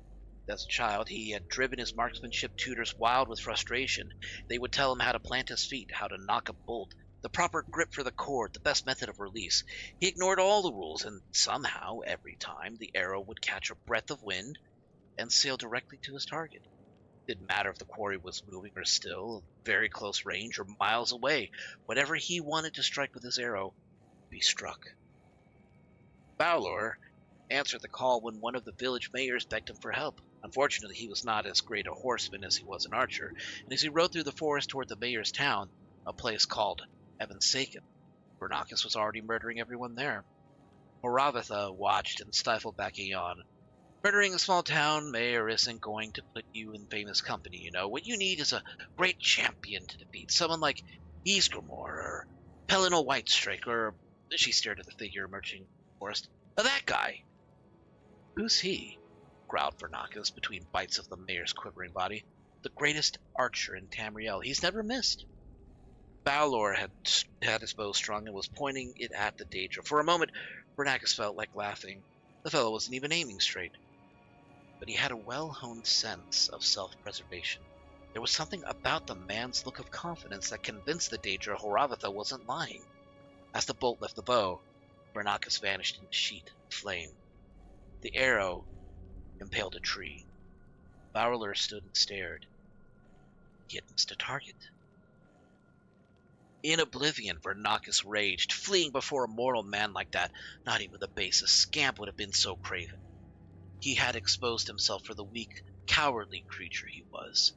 As a child, he had driven his marksmanship tutors wild with frustration. They would tell him how to plant his feet, how to knock a bolt, the proper grip for the cord, the best method of release. He ignored all the rules, and somehow, every time, the arrow would catch a breath of wind and sail directly to his target. It didn't matter if the quarry was moving or still, very close range, or miles away. Whatever he wanted to strike with his arrow would be struck. Bowler answered the call when one of the village mayors begged him for help. Unfortunately, he was not as great a horseman as he was an archer, and as he rode through the forest toward the mayor's town, a place called Evansaken, Vernacus was already murdering everyone there. Horavatha watched and stifled back a yawn. "Murdering a small town mayor isn't going to put you in famous company, you know. What you need is a great champion to defeat, someone like Ysgramor or Pellinal Whitestrake, or..." She stared at the figure emerging from the forest. "That guy." "Who's he?" growled Vernacus between bites of the mayor's quivering body. "The greatest archer in Tamriel. He's never missed." Balor had his bow strung and was pointing it at the Daedra. For a moment, Vernacus felt like laughing. The fellow wasn't even aiming straight. But he had a well-honed sense of self-preservation. There was something about the man's look of confidence that convinced the Daedra Horavatha wasn't lying. As the bolt left the bow, Vernacus vanished in a sheet of flame. The arrow impaled a tree. Bowler stood and stared. He had missed a target. In Oblivion, Vernacus raged, fleeing before a mortal man like that. Not even the basest scamp would have been so craven. He had exposed himself for the weak, cowardly creature he was.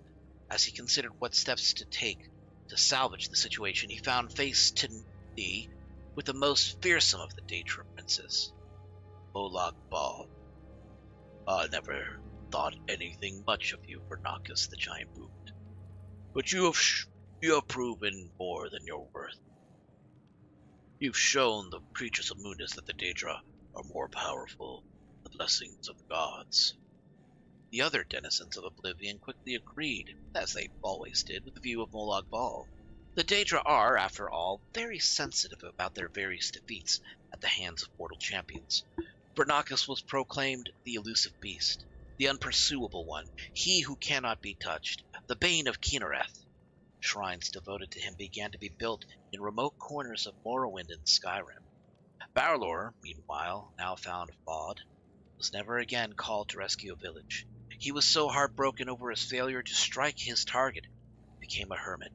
As he considered what steps to take to salvage the situation, he found face to knee with the most fearsome of the Daedra princes, Molag Bal. "I never thought anything much of you, Vernacus," the giant boomed. "But you have proven more than your worth. You've shown the creatures of Munis that the Daedra are more powerful than the blessings of the gods." The other denizens of Oblivion quickly agreed, as they always did, with the view of Molag Bal. The Daedra are, after all, very sensitive about their various defeats at the hands of mortal champions. Vernacus was proclaimed the elusive beast, the unpursuable one, he who cannot be touched, the bane of Kinnereth. Shrines devoted to him began to be built in remote corners of Morrowind and Skyrim. Barlor, meanwhile, now found Vaude, was never again called to rescue a village. He was so heartbroken over his failure to strike his target, he became a hermit,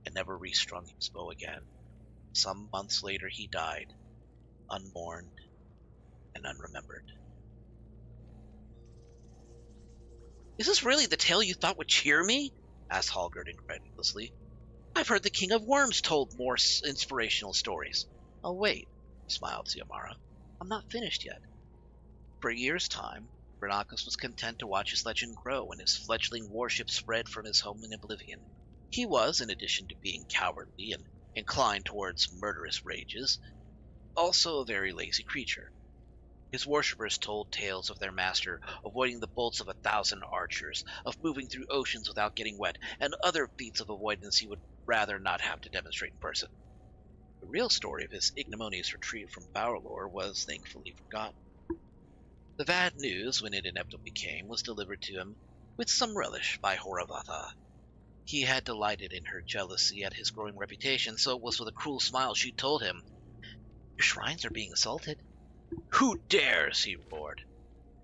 and never restrung his bow again. Some months later he died, unmourned and unremembered. Is this really the tale you thought would cheer me? Asked Hallgerd incredulously. I've heard the King of Worms told more inspirational stories. Oh, wait, smiled Xiomara. I'm not finished yet. For a year's time, Vernakis was content to watch his legend grow and his fledgling warship spread from his home in Oblivion. He was, in addition to being cowardly and inclined towards murderous rages, also a very lazy creature. His worshippers told tales of their master avoiding the bolts of 1,000 archers, of moving through oceans without getting wet, and other feats of avoidance he would rather not have to demonstrate in person. The real story of his ignominious retreat from Baurlor was thankfully forgotten. The bad news, when it inevitably came, was delivered to him with some relish by Horavatha. He had delighted in her jealousy at his growing reputation, so it was with a cruel smile she told him, Your shrines are being assaulted. Who dares? He roared.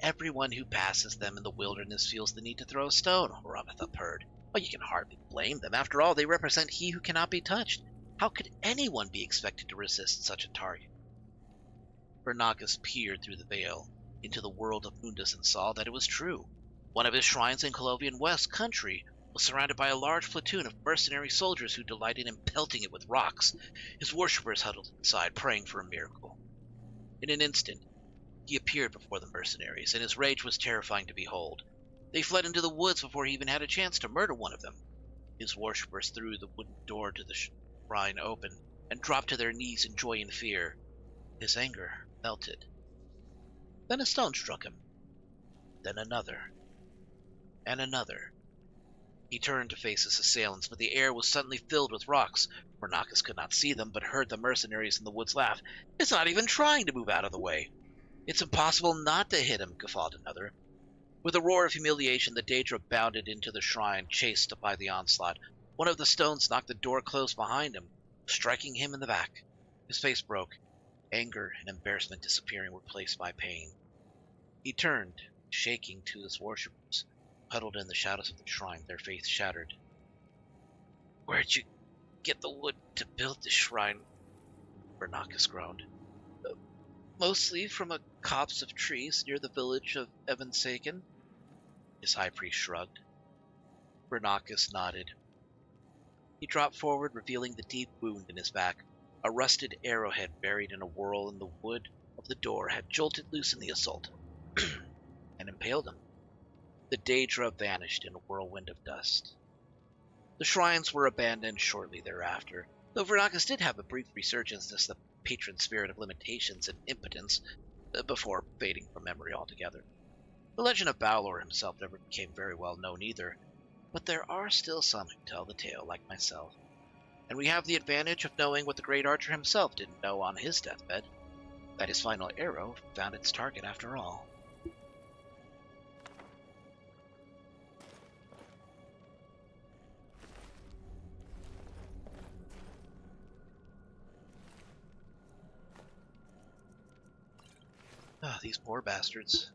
Everyone who passes them in the wilderness feels the need to throw a stone, Horavatha purred. Well, you can hardly blame them. After all, they represent he who cannot be touched. How could anyone be expected to resist such a target? Vernakis peered through the veil into the world of Mundus and saw that it was true. One of his shrines in Colovian West Country was surrounded by a large platoon of mercenary soldiers who delighted in pelting it with rocks. His worshippers huddled inside, praying for a miracle. In an instant, he appeared before the mercenaries, and his rage was terrifying to behold. They fled into the woods before he even had a chance to murder one of them. His worshippers threw the wooden door to the shrine open and dropped to their knees in joy and fear. His anger melted. Then a stone struck him. Then another. And another. He turned to face his assailants, but the air was suddenly filled with rocks. Vernakis could not see them, but heard the mercenaries in the woods laugh. It's not even trying to move out of the way. It's impossible not to hit him, guffawed another. With a roar of humiliation, the Daedra bounded into the shrine, chased by the onslaught. One of the stones knocked the door closed behind him, striking him in the back. His face broke. Anger and embarrassment disappearing, replaced by pain. He turned, shaking, to his worshippers, huddled in the shadows of the shrine, their faith shattered. Where'd you get the wood to build this shrine? Vernakis groaned. Mostly from a copse of trees near the village of Evansaken. His high priest shrugged. Vernakis nodded. He dropped forward, revealing the deep wound in his back. A rusted arrowhead buried in a whorl in the wood of the door had jolted loose in the assault and impaled him. The Daedra vanished in a whirlwind of dust. The shrines were abandoned shortly thereafter, though Vernakis did have a brief resurgence as the patron spirit of limitations and impotence before fading from memory altogether. The legend of Balor himself never became very well known either, but there are still some who tell the tale like myself. And we have the advantage of knowing what the great archer himself didn't know on his deathbed, that his final arrow found its target after all. Ah, these poor bastards.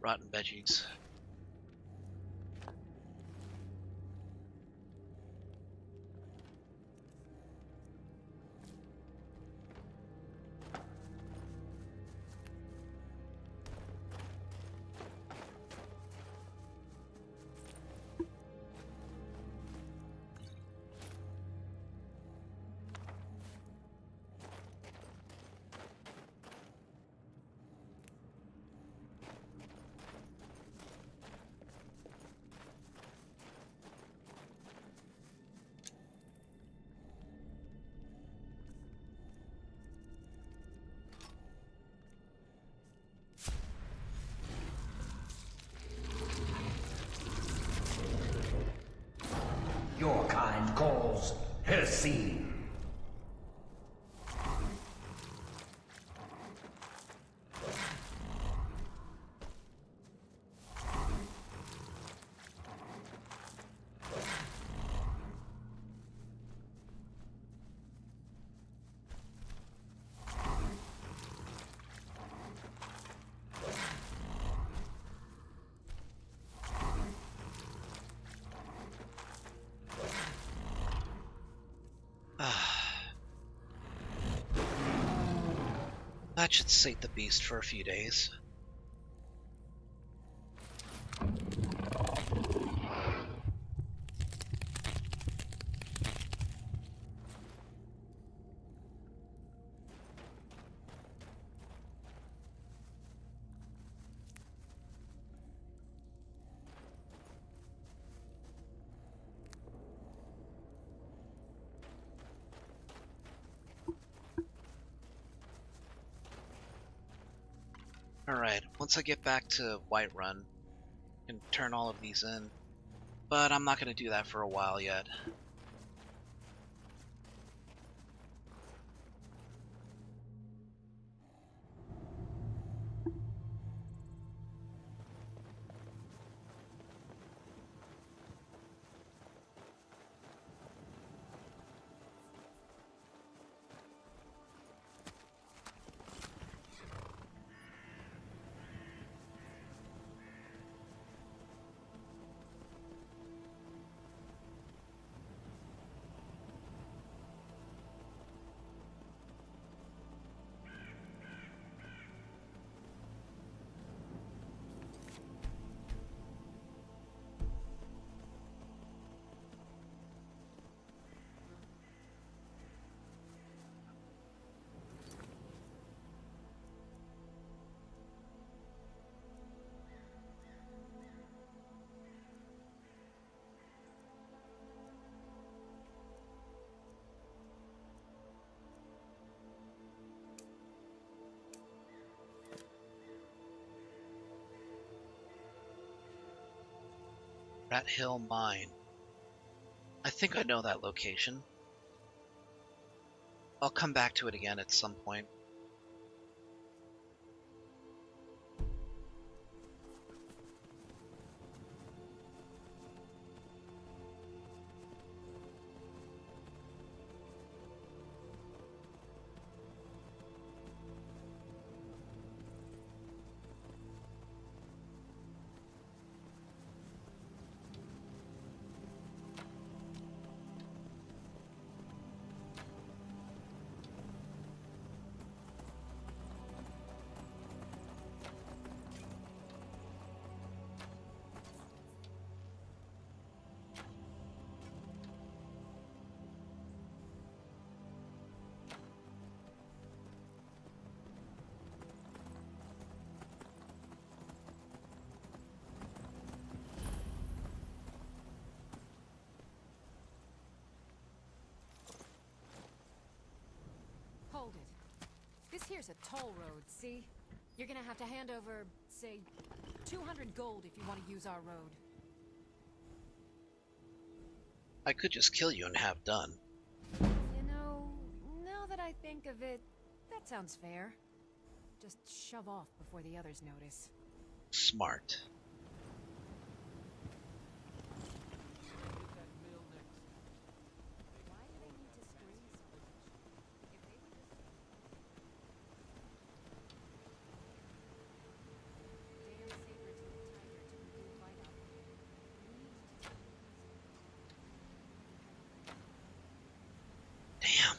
Rotten veggies. That should sate the beast for a few days. Alright, once I get back to Whiterun, I can turn all of these in. But I'm not going to do that for a while yet. Rat Hill Mine. I think I know that location. I'll come back to it again at some point. Hold it. This here's a toll road, see? You're gonna have to hand over, say, 200 gold if you want to use our road. I could just kill you and have done. You know, now that I think of it, that sounds fair. Just shove off before the others notice. Smart. Damn.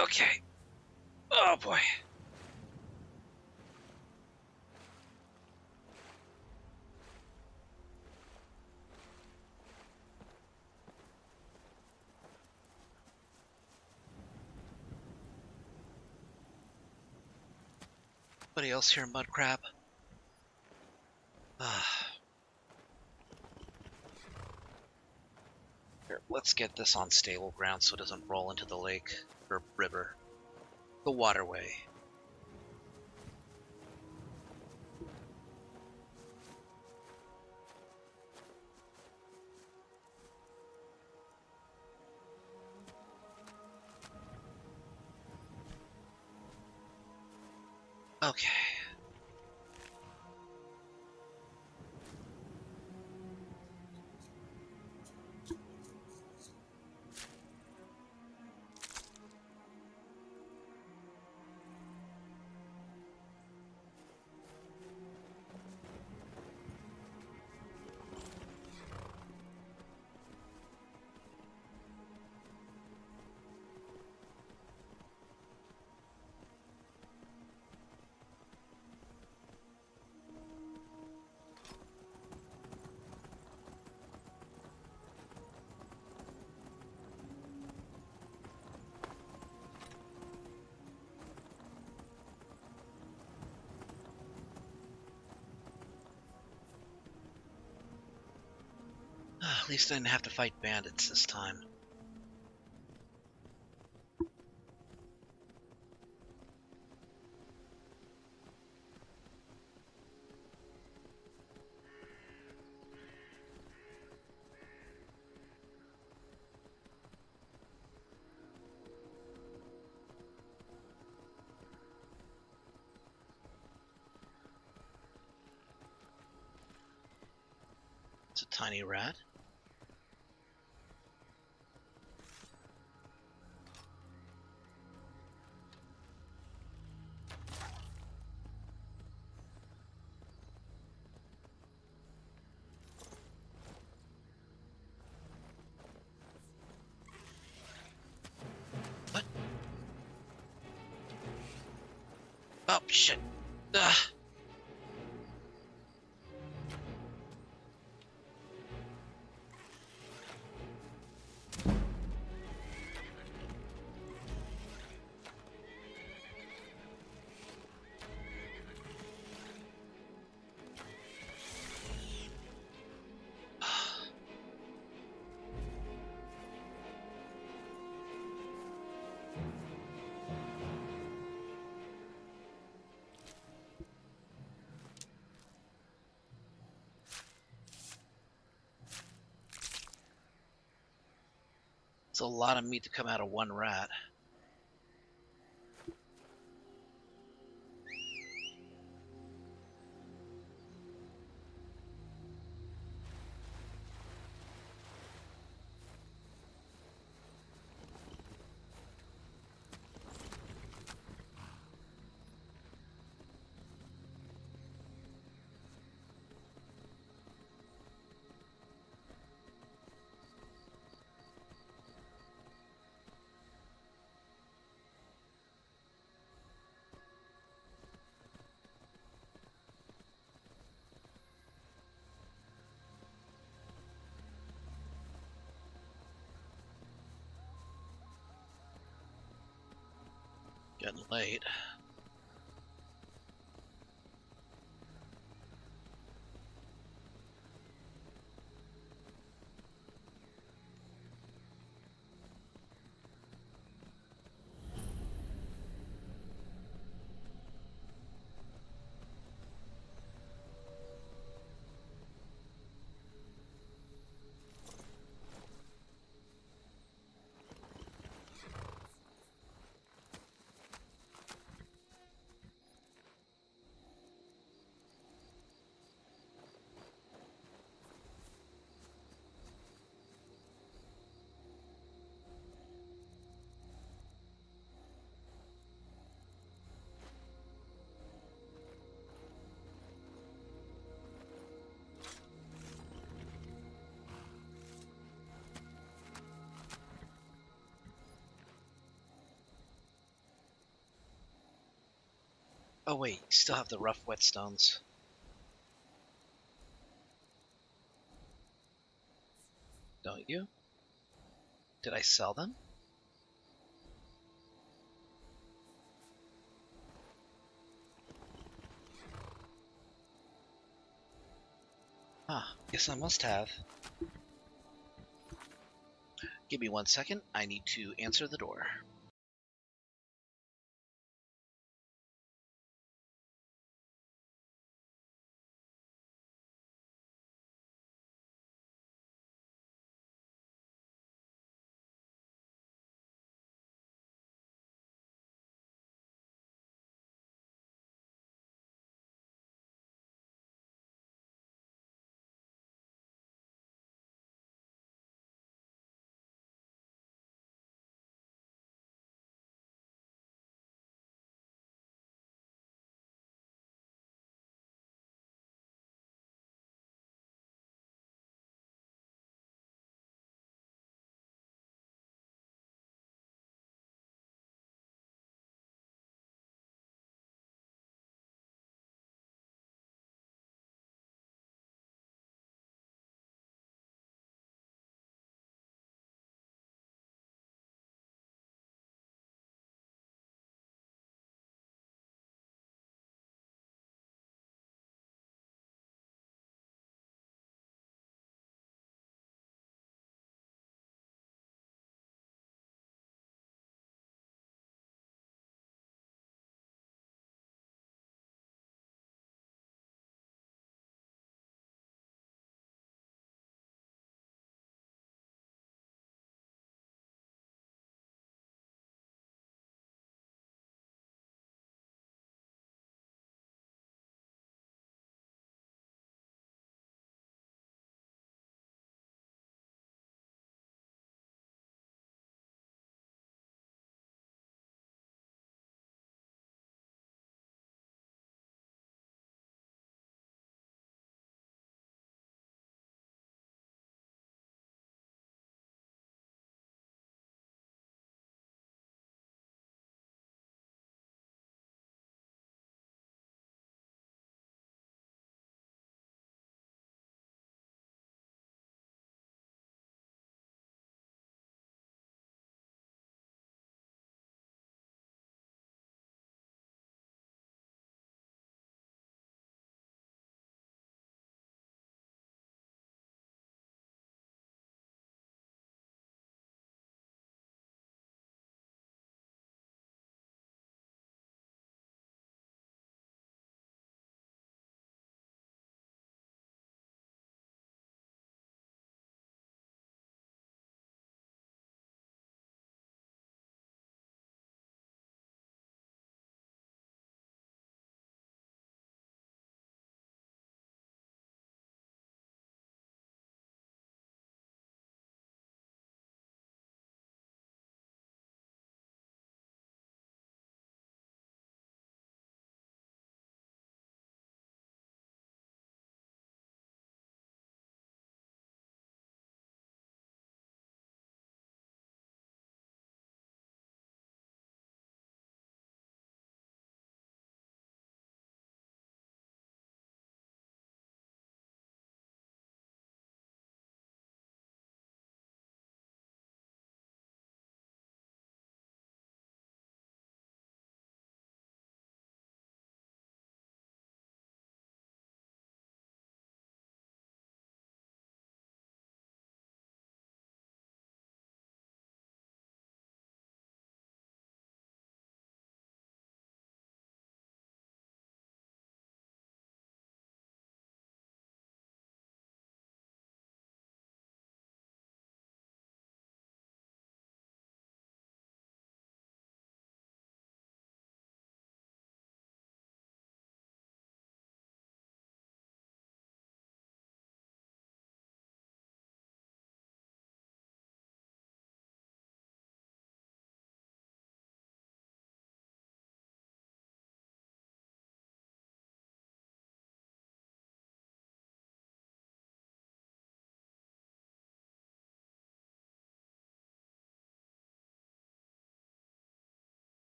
Okay. Oh boy. Anybody else here, Mudcrab? Here, let's get this on stable ground so it doesn't roll into the lake or river. The waterway. Okay. At least I didn't have to fight bandits this time. It's a tiny rat. What? Oh, shit. Ugh. It's a lot of meat to come out of one rat. Getting late. Oh wait, you still have the rough whetstones. Don't you? Did I sell them? Ah, guess I must have. Give me 1 second, I need to answer the door.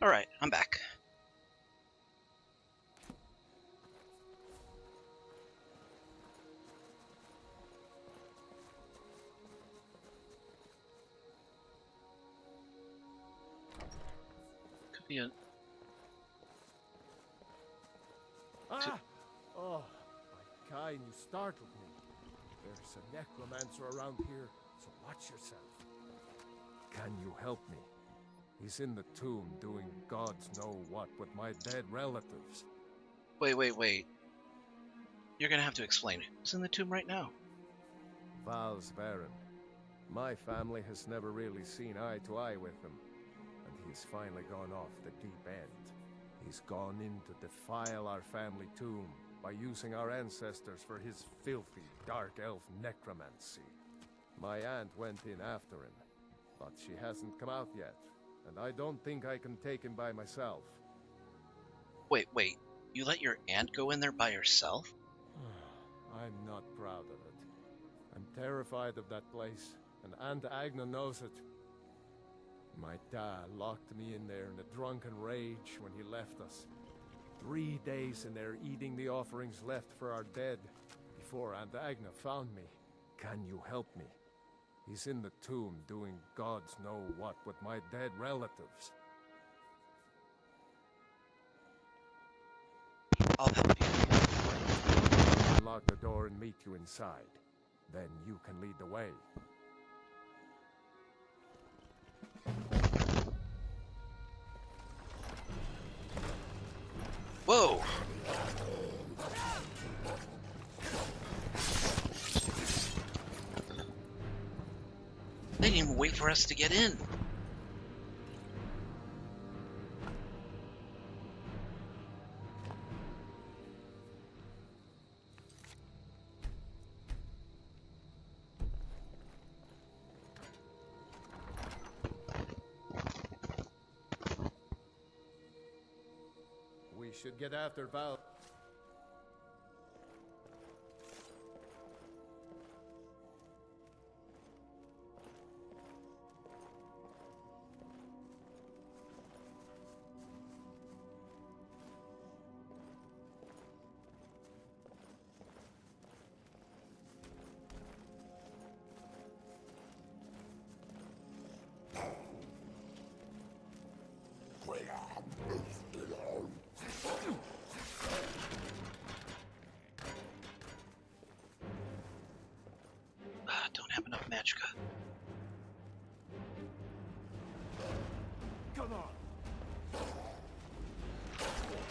Alright, I'm back. Could be a... Ah! Oh, my kind, you startled me. There's a necromancer around here, so watch yourself. Can you help me? He's in the tomb doing gods know what with my dead relatives. Wait. You're gonna have to explain. Who's in the tomb right now? Val's Baron. My family has never really seen eye to eye with him, and he's finally gone off the deep end. He's gone in to defile our family tomb by using our ancestors for his filthy, dark elf necromancy. My aunt went in after him, but she hasn't come out yet, and I don't think I can take him by myself. Wait. You let your aunt go in there by herself? I'm not proud of it. I'm terrified of that place, and Aunt Agna knows it. My dad locked me in there in a drunken rage when he left us. 3 days in there eating the offerings left for our dead before Aunt Agna found me. Can you help me? He's in the tomb doing gods know what with my dead relatives. I'll help you. Unlock the door and meet you inside. Then you can lead the way. Whoa! They didn't even wait for us to get in. We should get after Val. Don't have enough magicka. Come on.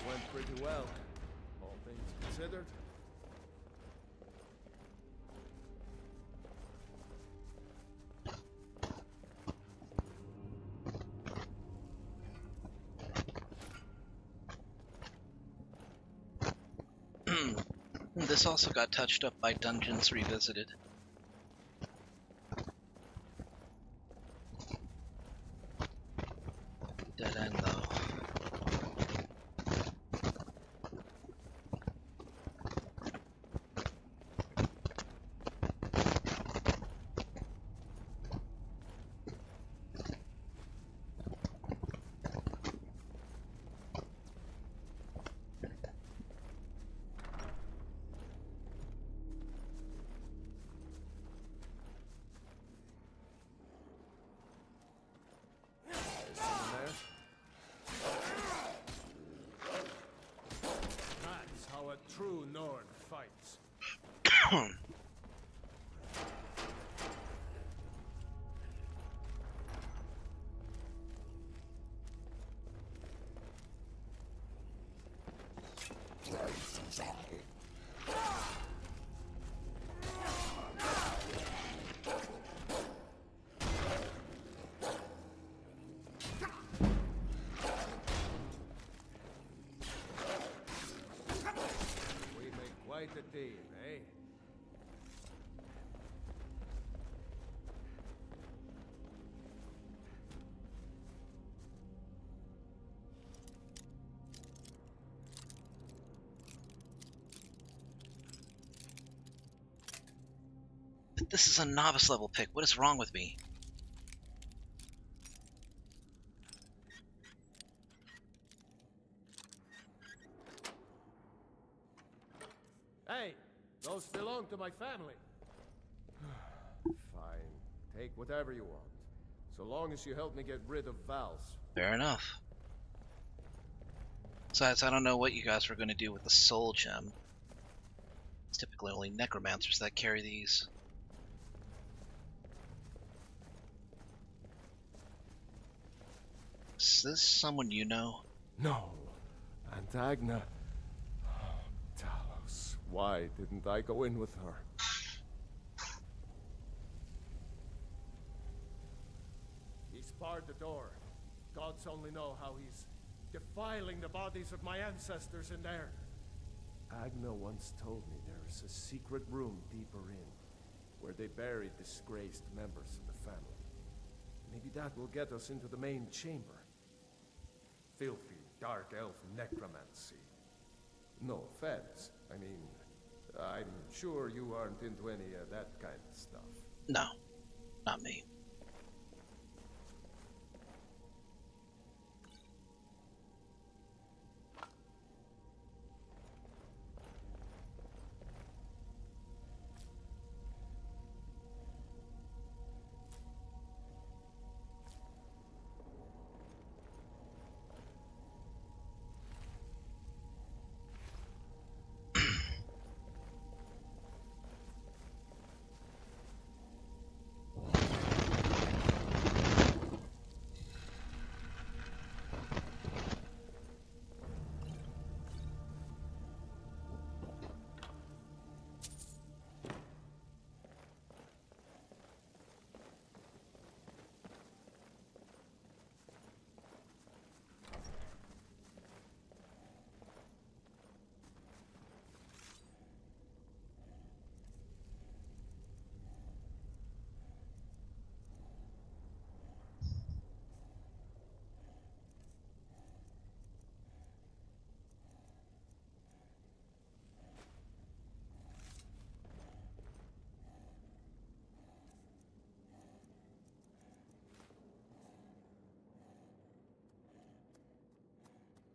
Went pretty well, all things considered. This also got touched up by Dungeons Revisited. Dead end though. That's how a true Nord fights. We make quite a team, eh? This is a novice level pick. What is wrong with me? Hey, those belong to my family. Fine. Take whatever you want. So long as you help me get rid of Val's. Fair enough. Besides, I don't know what you guys were going to do with the soul gem. It's typically only necromancers that carry these. Is this someone you know? No. Aunt Agna. Oh, Talos. Why didn't I go in with her? He's barred the door. Gods only know how he's defiling the bodies of my ancestors in there. Agna once told me there is a secret room deeper in, where they buried disgraced members of the family. Maybe that will get us into the main chamber. Filthy, dark elf necromancy. No offense. I mean, I'm sure you aren't into any of that kind of stuff. No, not me.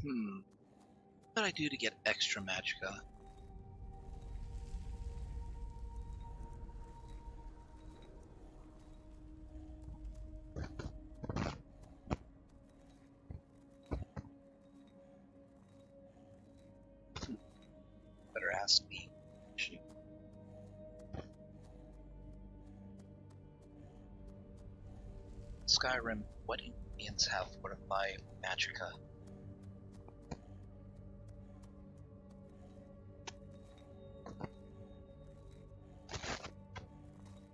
What did I do to get extra magicka? Better ask me. Shoot. Skyrim, what ingredients have fortify magicka?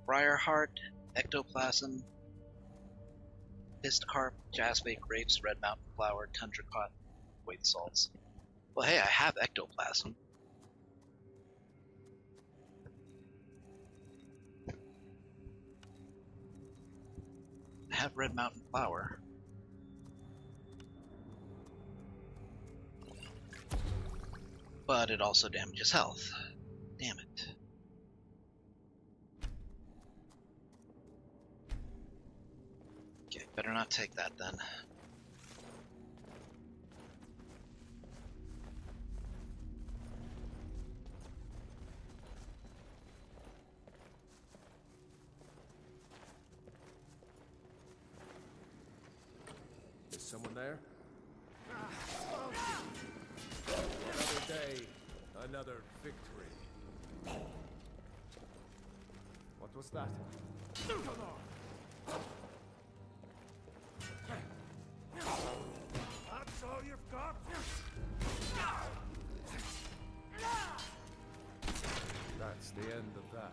Briarheart, ectoplasm, Pistcarp, jazzbait grapes, red mountain flower, tundra cotton, white salts. Well, hey, I have ectoplasm. I have red mountain flower. But it also damages health. Damn it. Okay, better not take that then. Is someone there? Another day, another victory. What was that? Come on! That's all you've got? That's the end of that.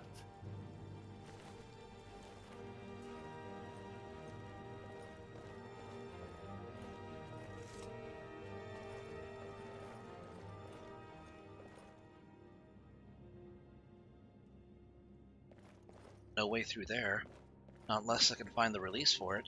No way through there. Not unless I can find the release for it.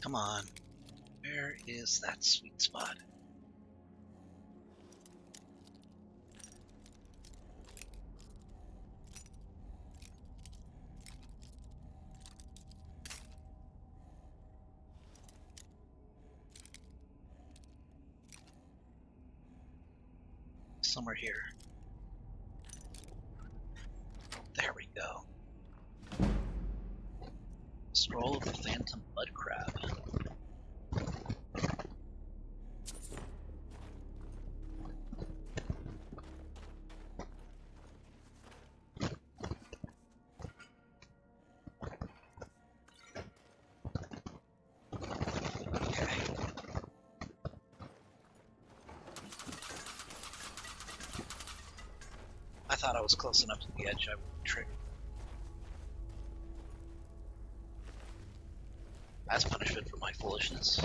Come on. Where is that sweet spot? Somewhere here. There we go. Scroll of the Phantom Mud Crab. I thought I was close enough to the edge I would trigger. As punishment for my foolishness.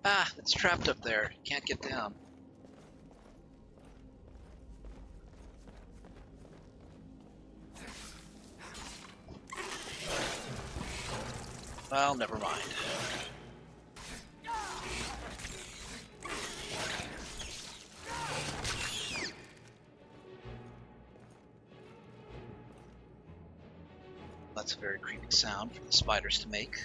Ah, it's trapped up there. Can't get down. Well, never mind. That's a very creepy sound for the spiders to make.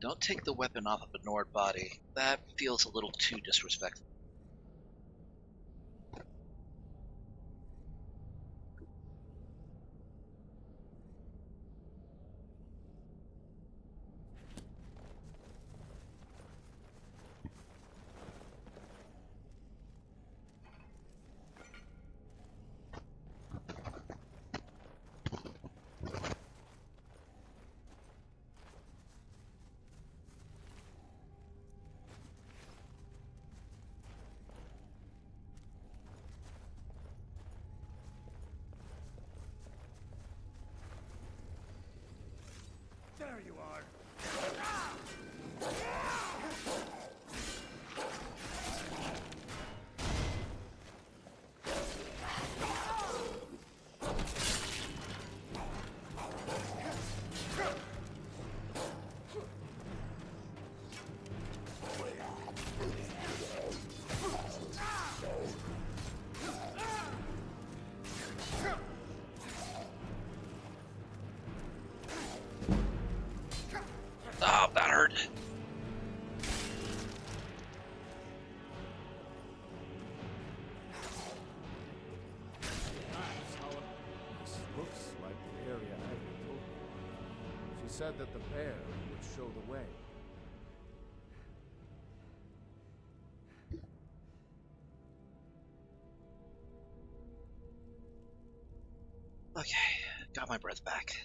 Don't take the weapon off of a Nord body. That feels a little too disrespectful. There you are. Oh, that hurt. This looks like the area Agnes told me about. She said that the bear would show the way. Okay, got my breath back.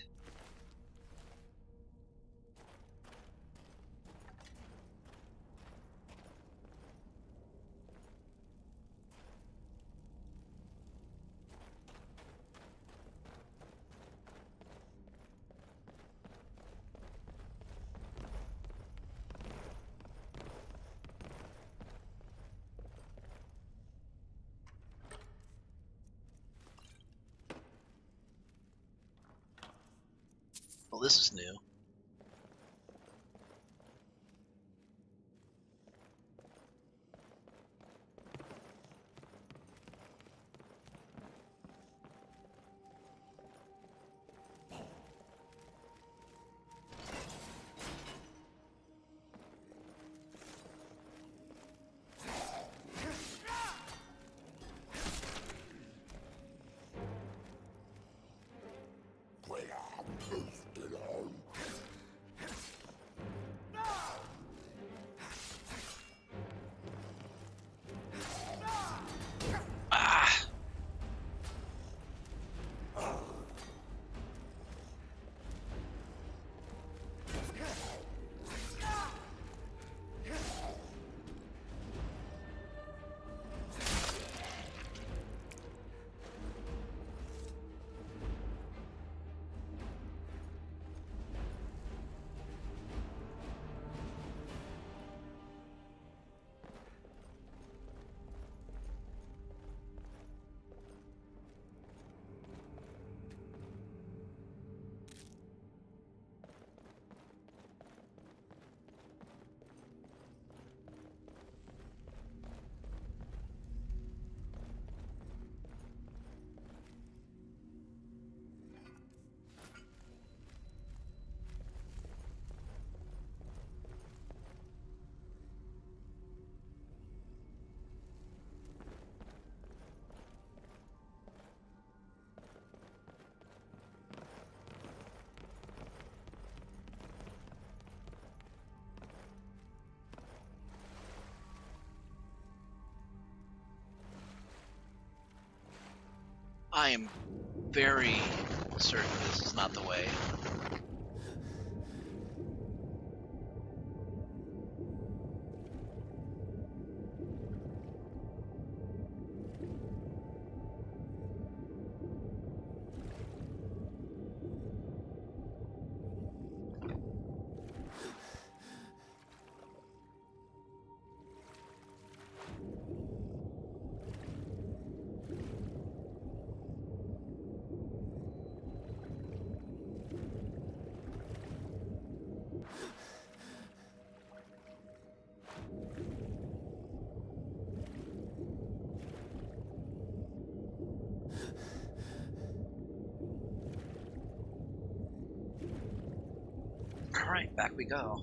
Well, this is new. I am very certain this is not the way. Alright, back we go.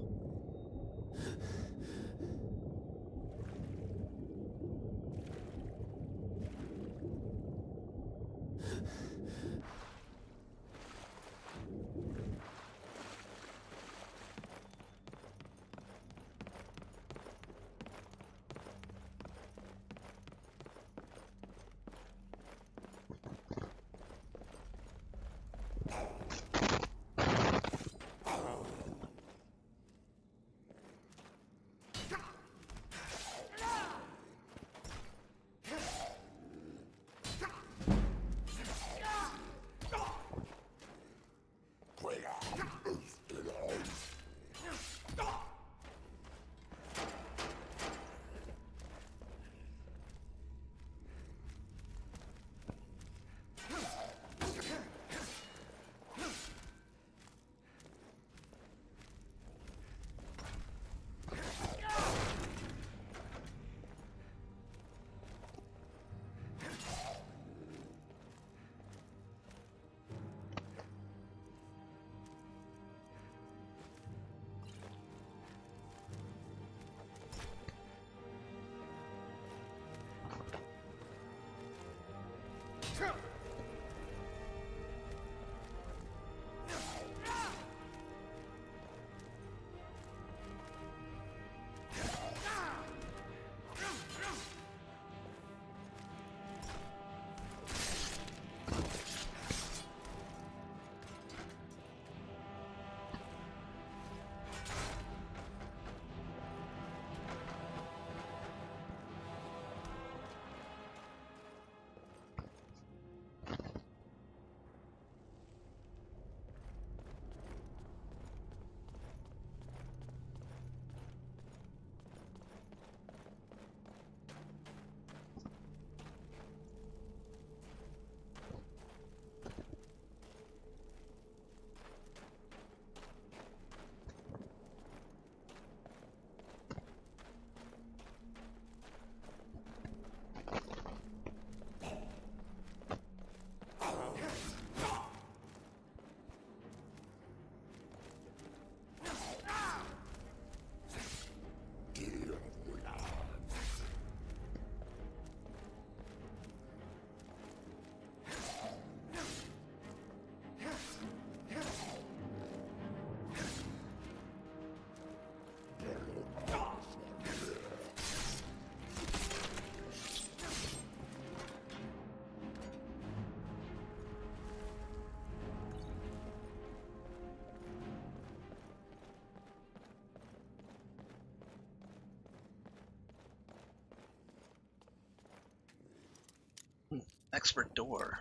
Expert door.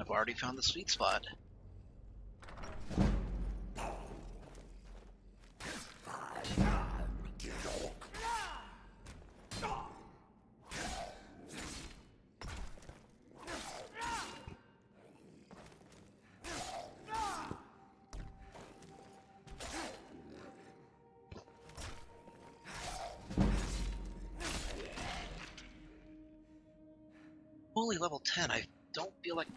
I've already found the sweet spot. Only level 10. I don't feel like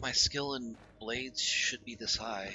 my skill in blades should be this high.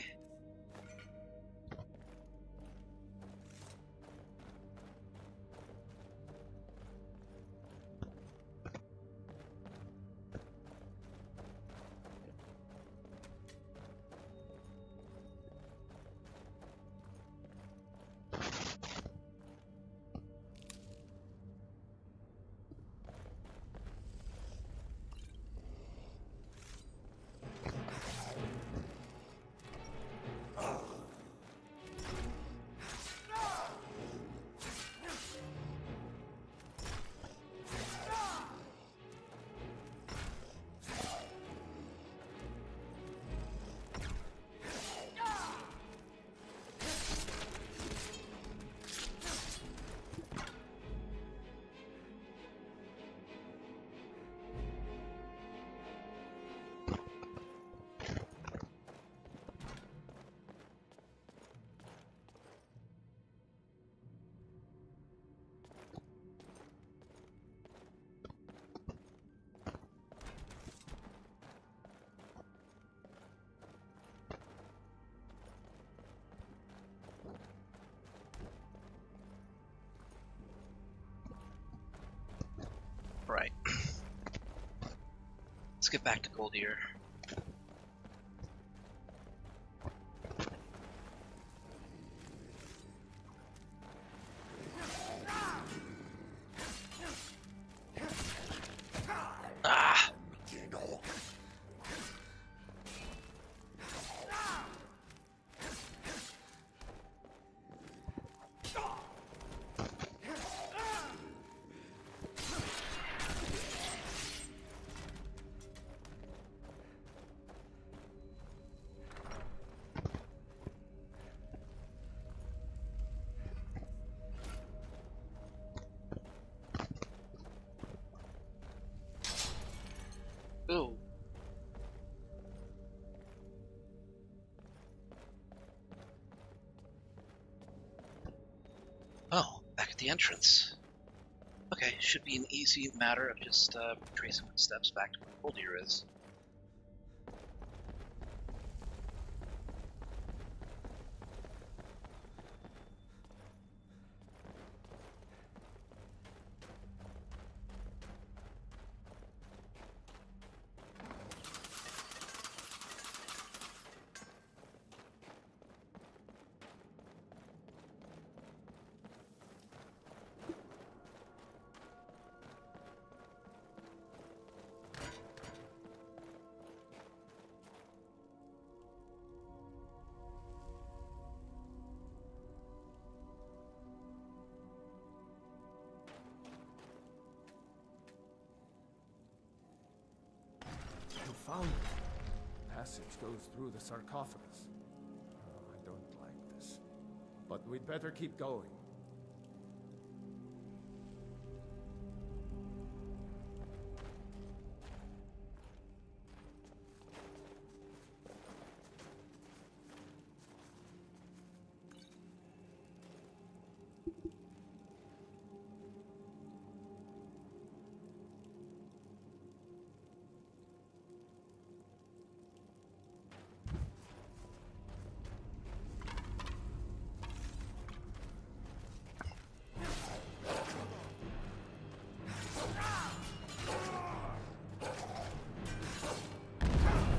get back to Goldier. Ah! Ooh. Oh, back at the entrance. Okay, should be an easy matter of just tracing steps back to where Goldier is. You found it. The passage goes through the sarcophagus. Oh, I don't like this. But we'd better keep going.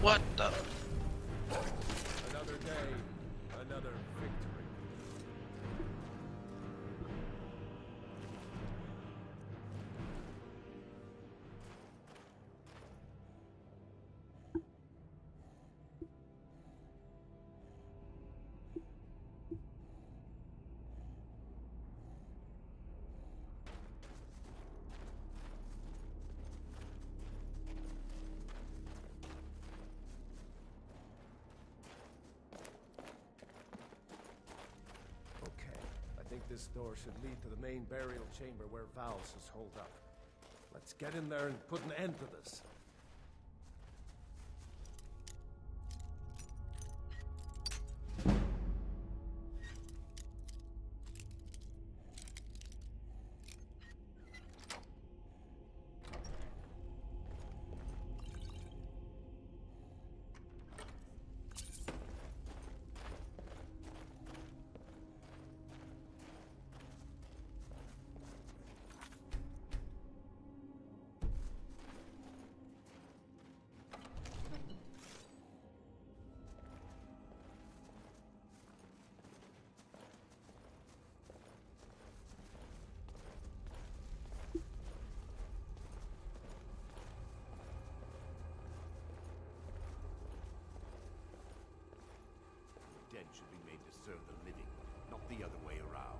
What the? Another day, another victory. I think this door should lead to the main burial chamber where Val's is holed up. Let's get in there and put an end to this. Dead should be made to serve the living, not the other way around.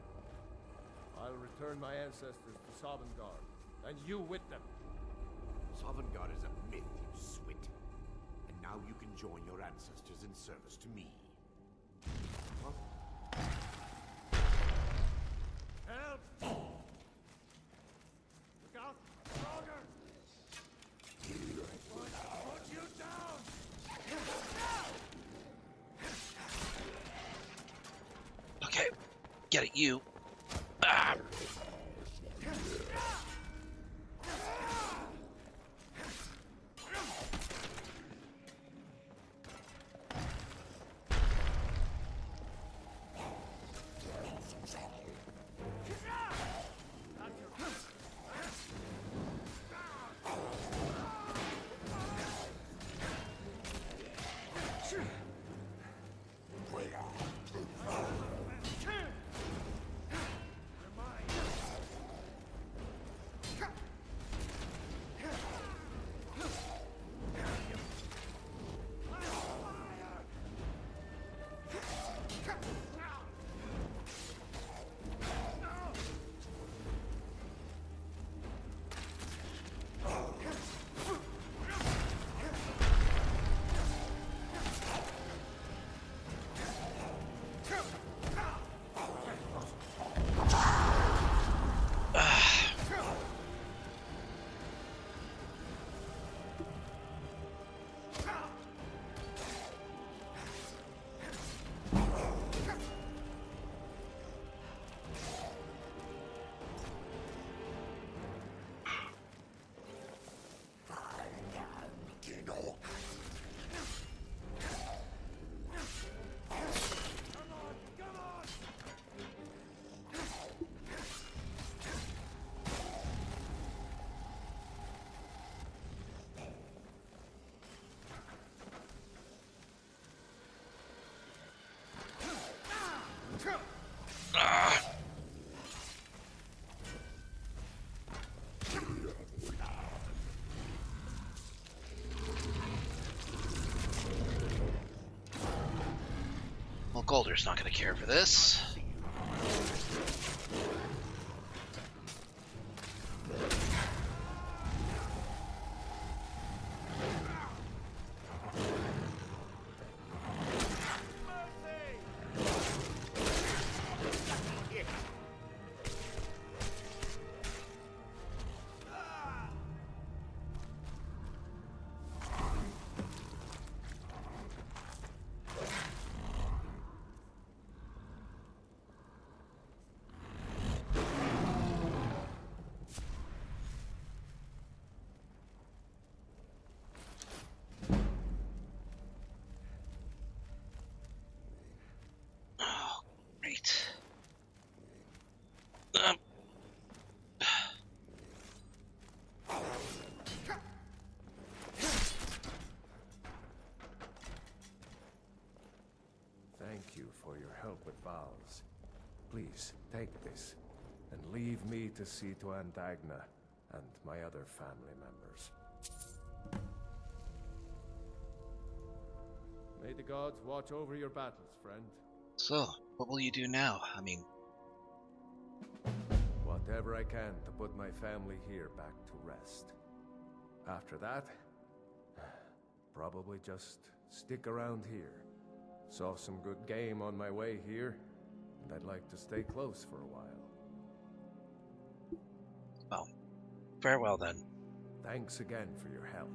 I'll return my ancestors to Sovngarde, and you with them. Sovngarde is a myth, you swit. And now you can join your ancestors in service to me. Huh? Help! Look out! Stronger! Put you down! Okay, get at you. Ah! Well, Golder's not going to care for this. Great. Thank you for your help with Val's. Please, take this, and leave me to see to Aunt Agna and my other family members. May the gods watch over your battles, friend. So, what will you do now? I mean... Whatever I can to put my family here back to rest. After that, probably just stick around here. Saw some good game on my way here, and I'd like to stay close for a while. Well, farewell then. Thanks again for your help.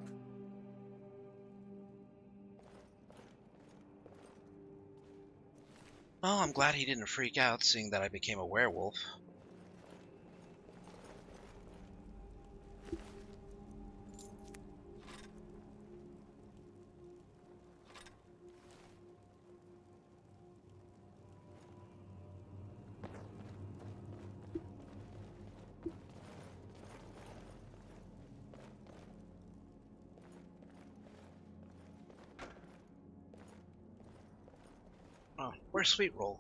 Well, I'm glad he didn't freak out seeing that I became a werewolf. Oh, where's Sweet Roll?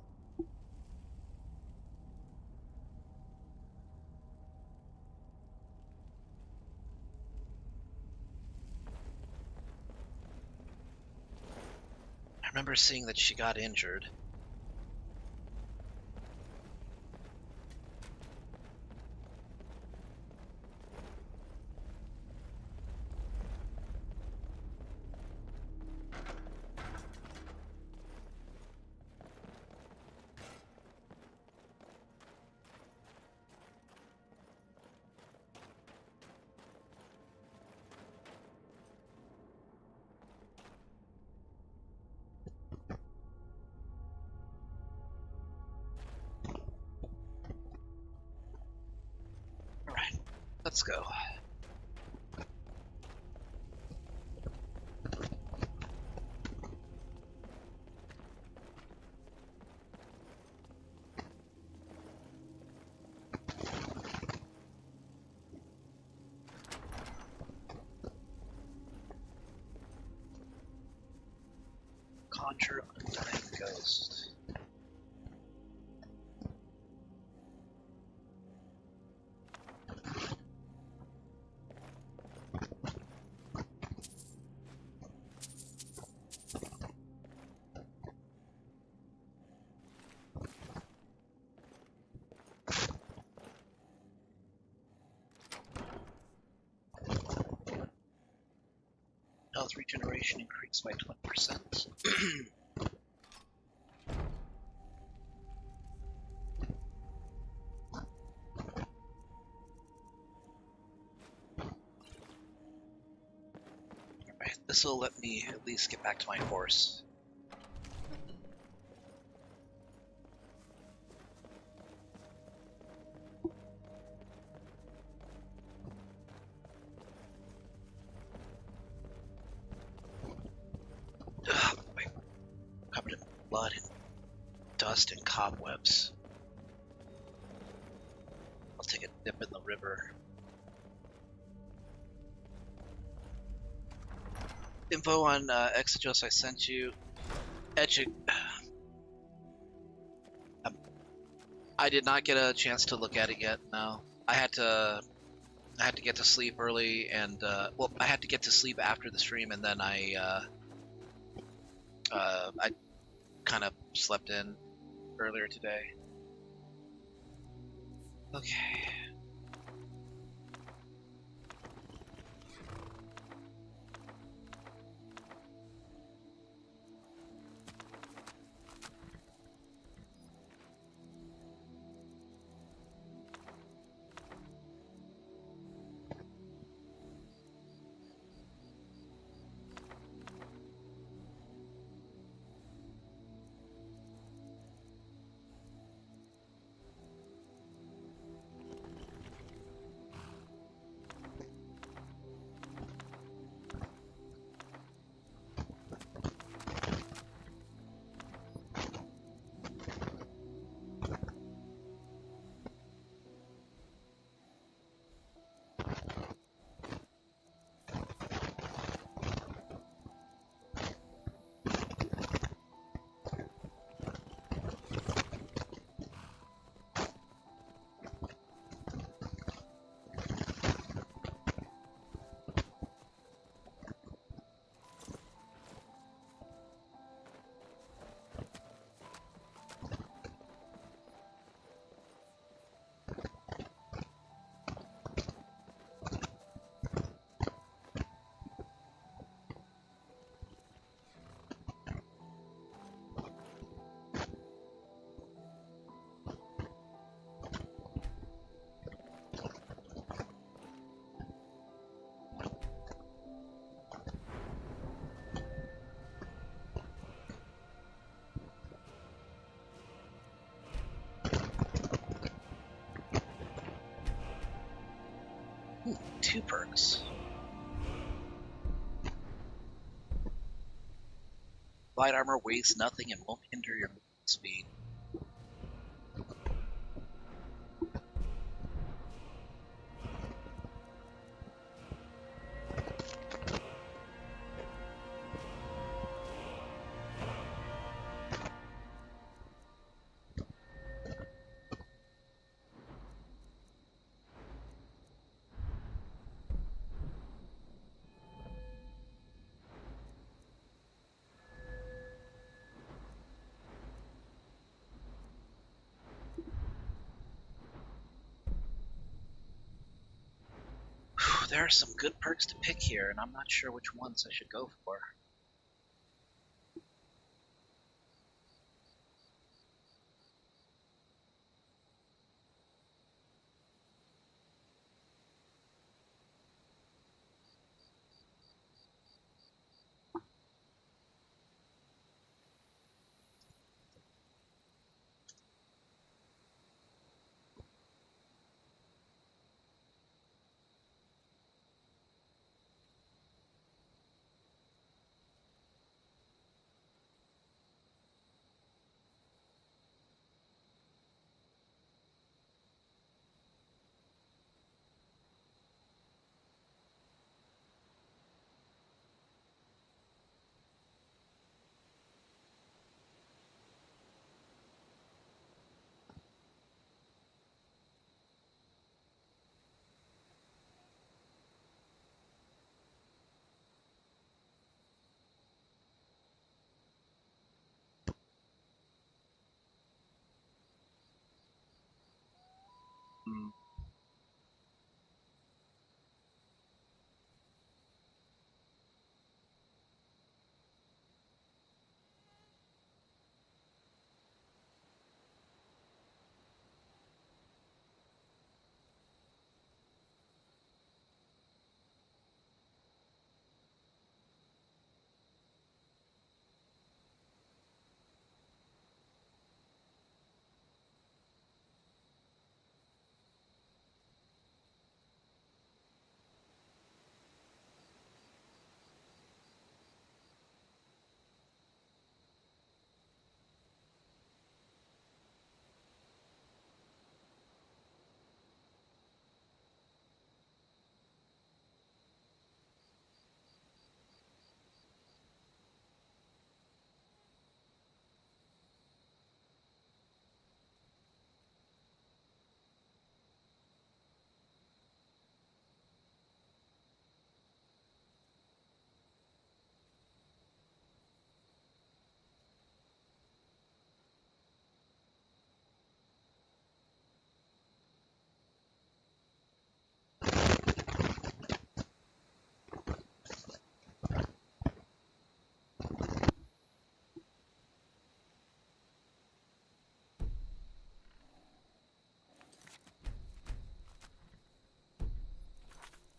I remember seeing that she got injured. Alright, let's go. Conjure Undying Ghost. Health regeneration increased by 20%. Alright, this will let me at least get back to my horse. Wait. Covered in blood and dust and cobwebs. I'll take a dip in the river. Info on Exegos I sent you. I did not get a chance to look at it yet. No, I had to get to sleep early, and well, I had to get to sleep after the stream, and then I kind of slept in earlier today. Okay. Ooh, 2 perks. Light armor weighs nothing and won't hinder your movement speed. There are some good perks to pick here, and I'm not sure which ones I should go for. Hmm.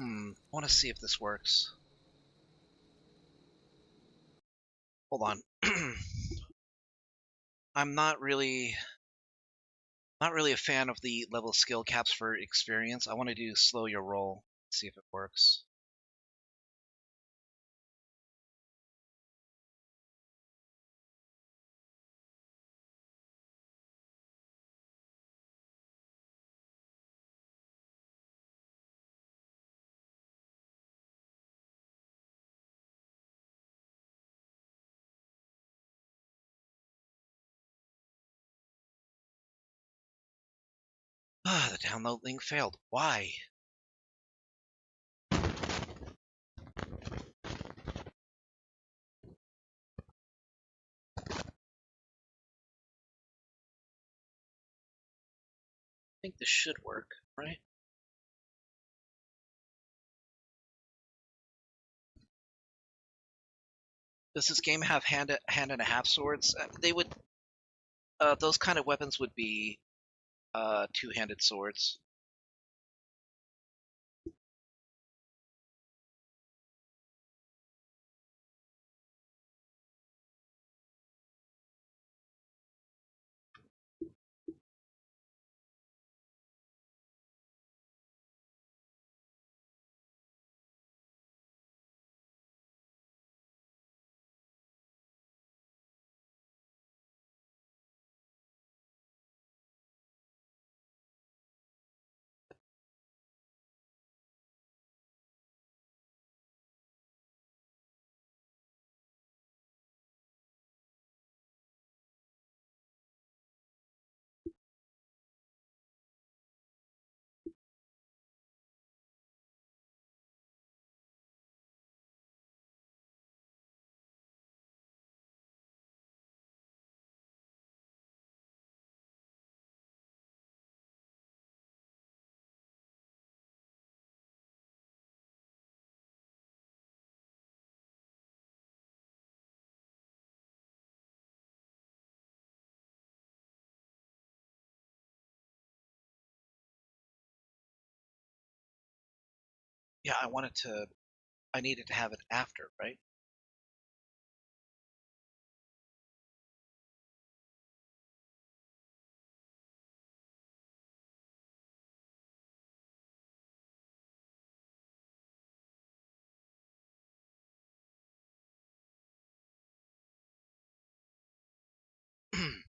I want to see if this works. Hold on. I'm not really a fan of the level skill caps for experience. I want to do slow your roll, see if it works. The download link failed. Why? I think this should work, right? Does this game have hand and a half swords? They would. Those kind of weapons would be two-handed swords. Yeah, I needed to have it after, right?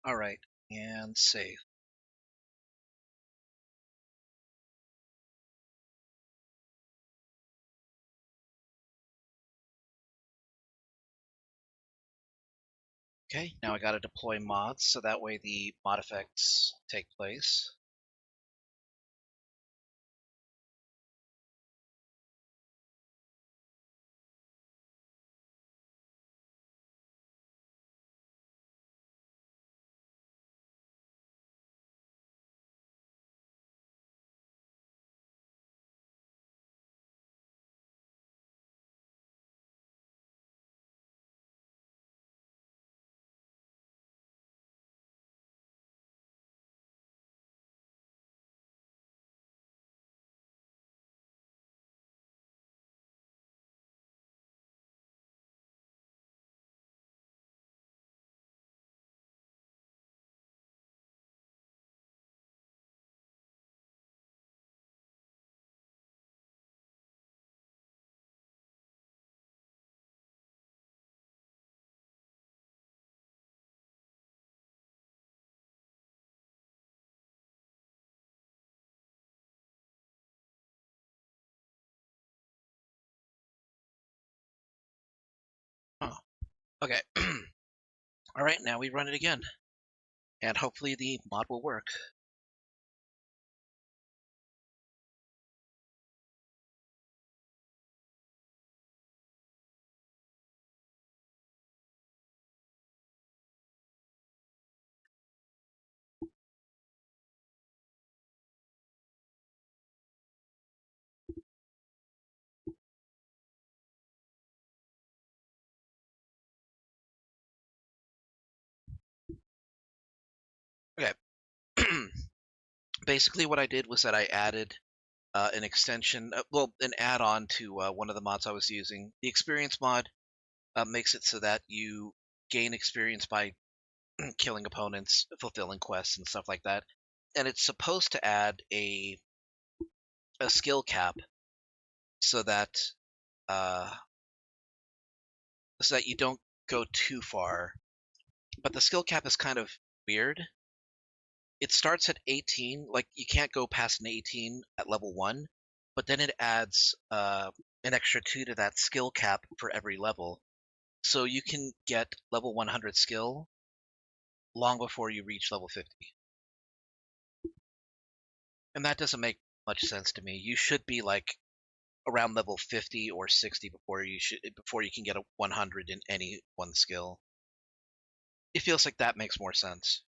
All right, and save. Okay, now I gotta deploy mods so that way the mod effects take place. Oh, okay. All right, now we run it again, and hopefully the mod will work. Okay. Basically, what I did was that I added an extension, well, an add-on to one of the mods I was using. The experience mod makes it so that you gain experience by killing opponents, fulfilling quests, and stuff like that. And it's supposed to add a skill cap so that uh, you don't go too far. But the skill cap is kind of weird. It starts at 18, like you can't go past an 18 at level 1, but then it adds an extra 2 to that skill cap for every level. So you can get level 100 skill long before you reach level 50. And that doesn't make much sense to me. You should be like around level 50 or 60 before you can get a 100 in any one skill. It feels like that makes more sense.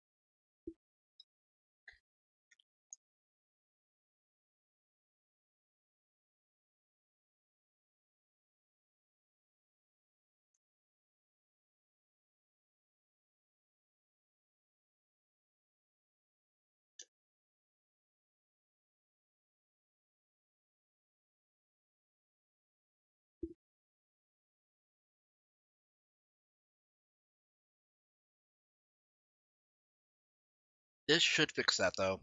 This should fix that though.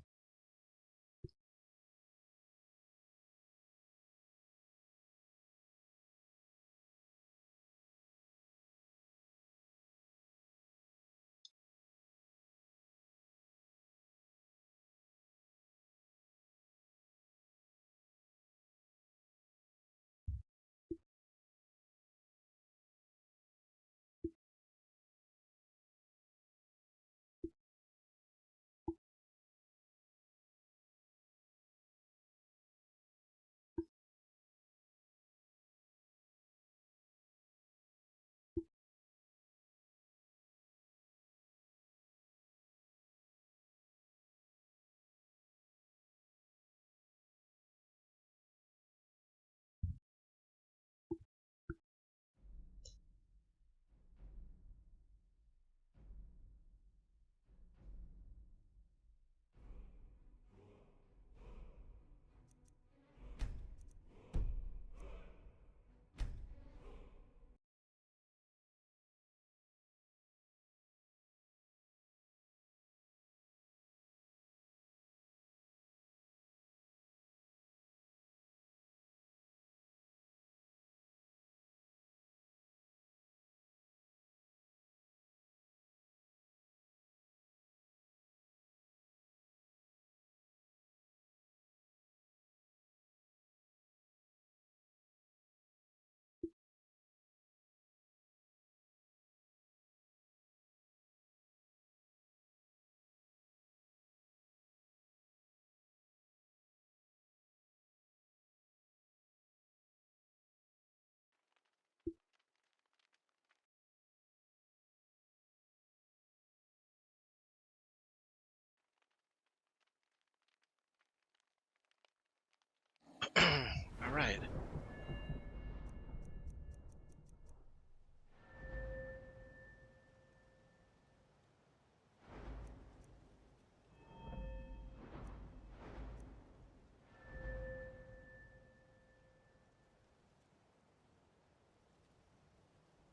All right.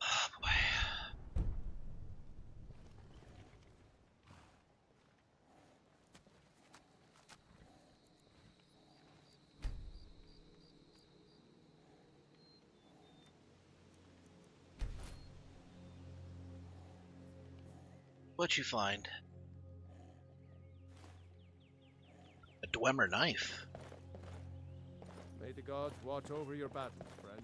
Oh boy. What'd you find? A Dwemer knife. May the gods watch over your battles, friend.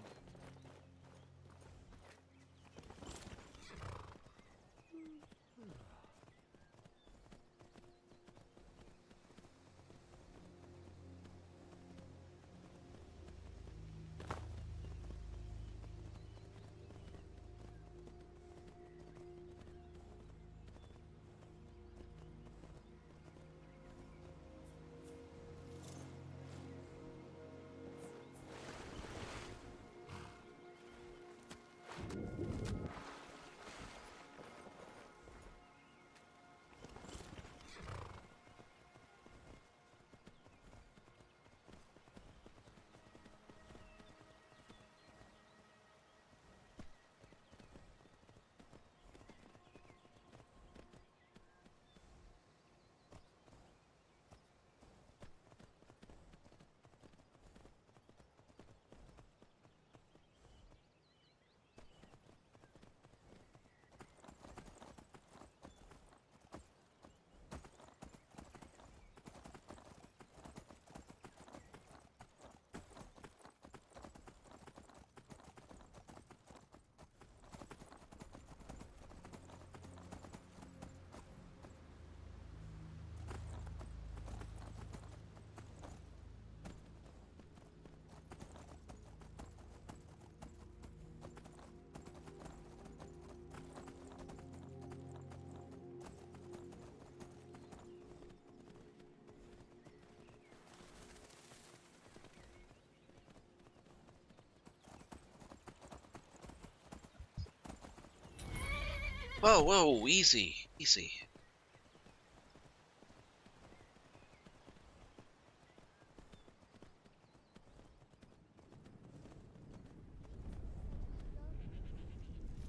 Whoa, whoa, easy, easy.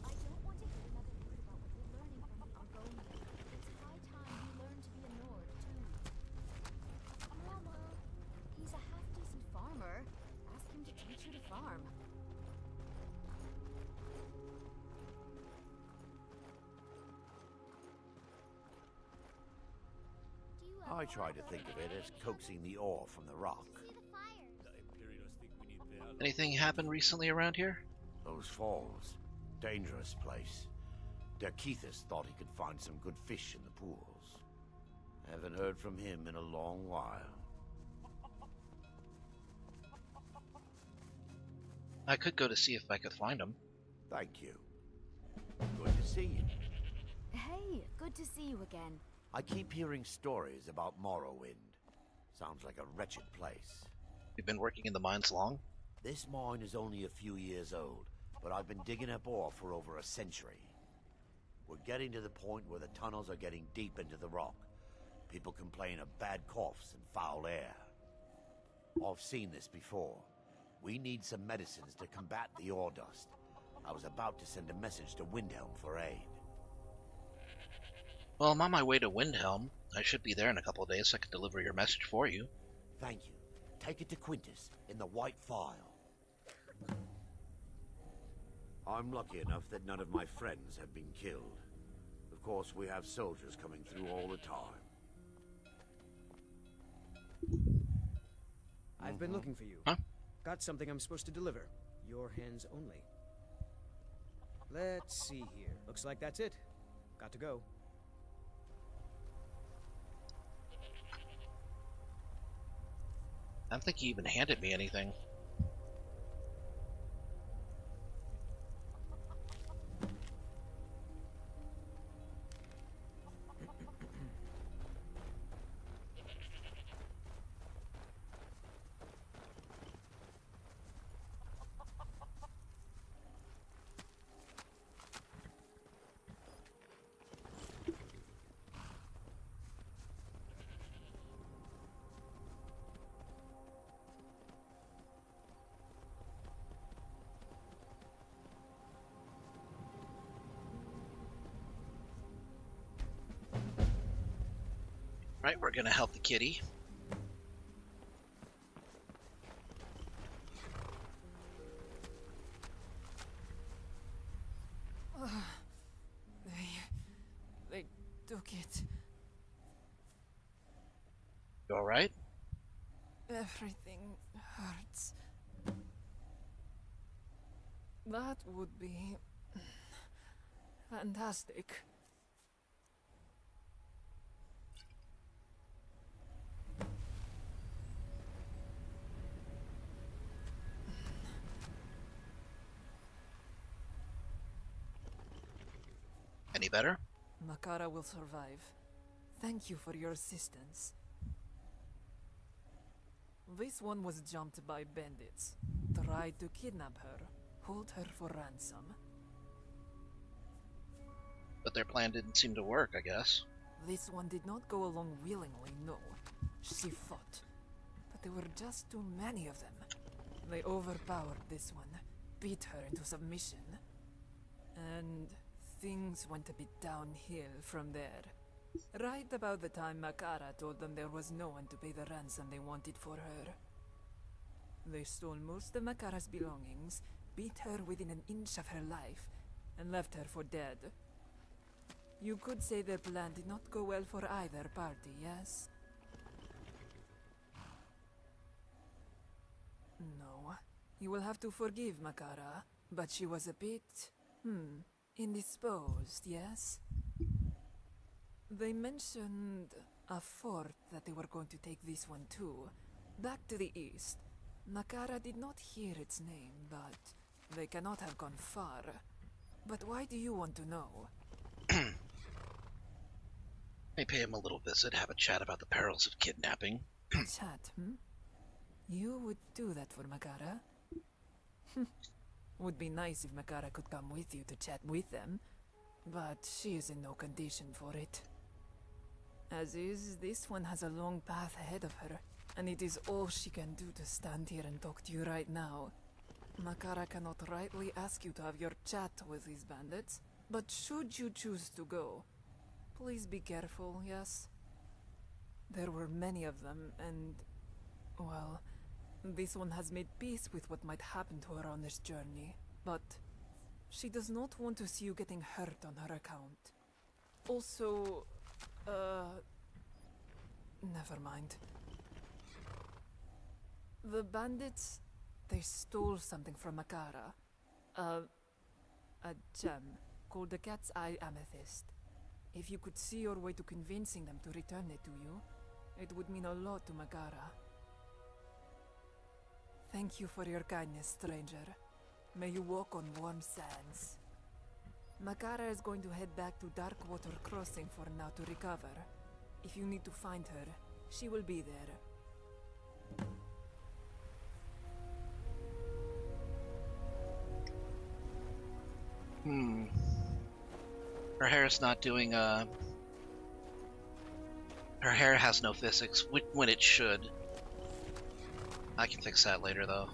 I don't want to hear another word about what you're learning from the Argonian. It's high time you learn to be a Nord, too. Mama, he's a half-decent farmer. Ask him to teach you to farm. I try to think of it as coaxing the ore from the rock. Anything happened recently around here? Those falls. Dangerous place. Der Keithus thought he could find some good fish in the pools. Haven't heard from him in a long while. I could go to see if I could find him. Thank you. Good to see you. Hey, good to see you again. I keep hearing stories about Morrowind. Sounds like a wretched place. You've been working in the mines long? This mine is only a few years old, but I've been digging up ore for over a century. We're getting to the point where the tunnels are getting deep into the rock. People complain of bad coughs and foul air. I've seen this before. We need some medicines to combat the ore dust. I was about to send a message to Windhelm for aid. Well, I'm on my way to Windhelm. I should be there in a couple of days so I can deliver your message for you. Thank you. Take it to Quintus in the White File. I'm lucky enough that none of my friends have been killed. Of course, we have soldiers coming through all the time. I've been looking for you. Huh? Got something I'm supposed to deliver. Your hands only. Let's see here. Looks like that's it. Got to go. I don't think he even handed me anything. Right, we're gonna help the kitty. They took it. You alright? Everything hurts. That would be fantastic. Any better? Makara will survive. Thank you for your assistance. This one was jumped by bandits. Tried to kidnap her. Hold her for ransom. But their plan didn't seem to work, I guess. This one did not go along willingly, no. She fought. But there were just too many of them. They overpowered this one. Beat her into submission. And things went a bit downhill from there. Right about the time Makara told them there was no one to pay the ransom they wanted for her. They stole most of Makara's belongings, beat her within an inch of her life, and left her for dead. You could say their plan did not go well for either party, yes? No. You will have to forgive Makara, but she was a bit, indisposed, yes? They mentioned a fort that they were going to take this one to, back to the east. Makara did not hear its name, but they cannot have gone far. But why do you want to know? May pay him a little visit, have a chat about the perils of kidnapping. Chat, You would do that for Makara? Would be nice if Makara could come with you to chat with them. but she is in no condition for it. As is, this one has a long path ahead of her, and it is all she can do to stand here and talk to you right now. Makara cannot rightly ask you to have your chat with these bandits, but should you choose to go, please be careful, yes? There were many of them, and, well, this one has made peace with what might happen to her on this journey, but she does not want to see you getting hurt on her account. Also, never mind. The bandits, they stole something from Makara. A gem called the Cat's Eye Amethyst. If you could see your way to convincing them to return it to you, it would mean a lot to Makara. Thank you for your kindness, stranger. May you walk on warm sands. Makara is going to head back to Darkwater Crossing for now to recover. If you need to find her, she will be there. Her hair's not doing, her hair has no physics, when it should. I can fix that later, though.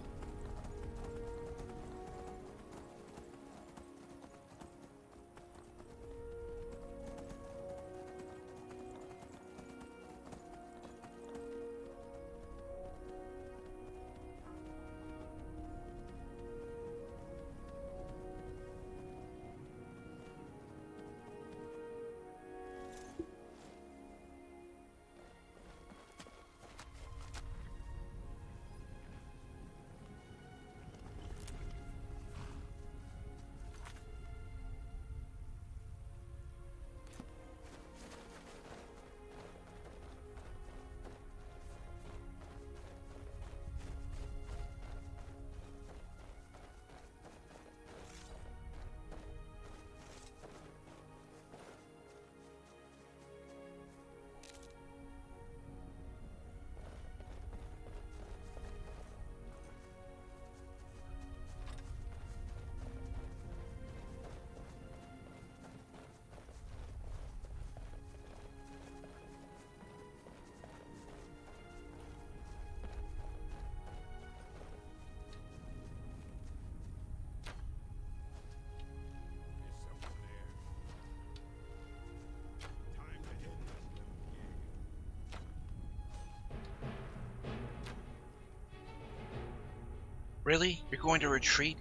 Really? You're going to retreat?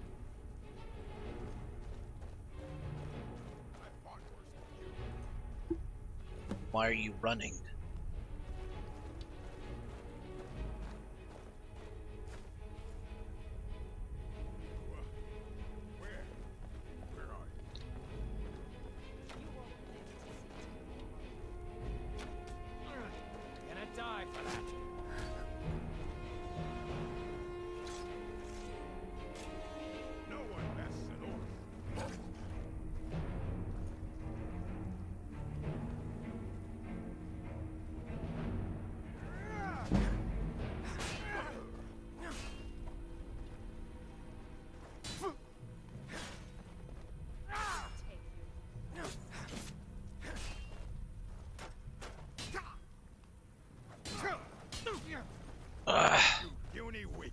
Why are you running? Where are you? Gonna die for that. No one bests an orc. Puny weakling.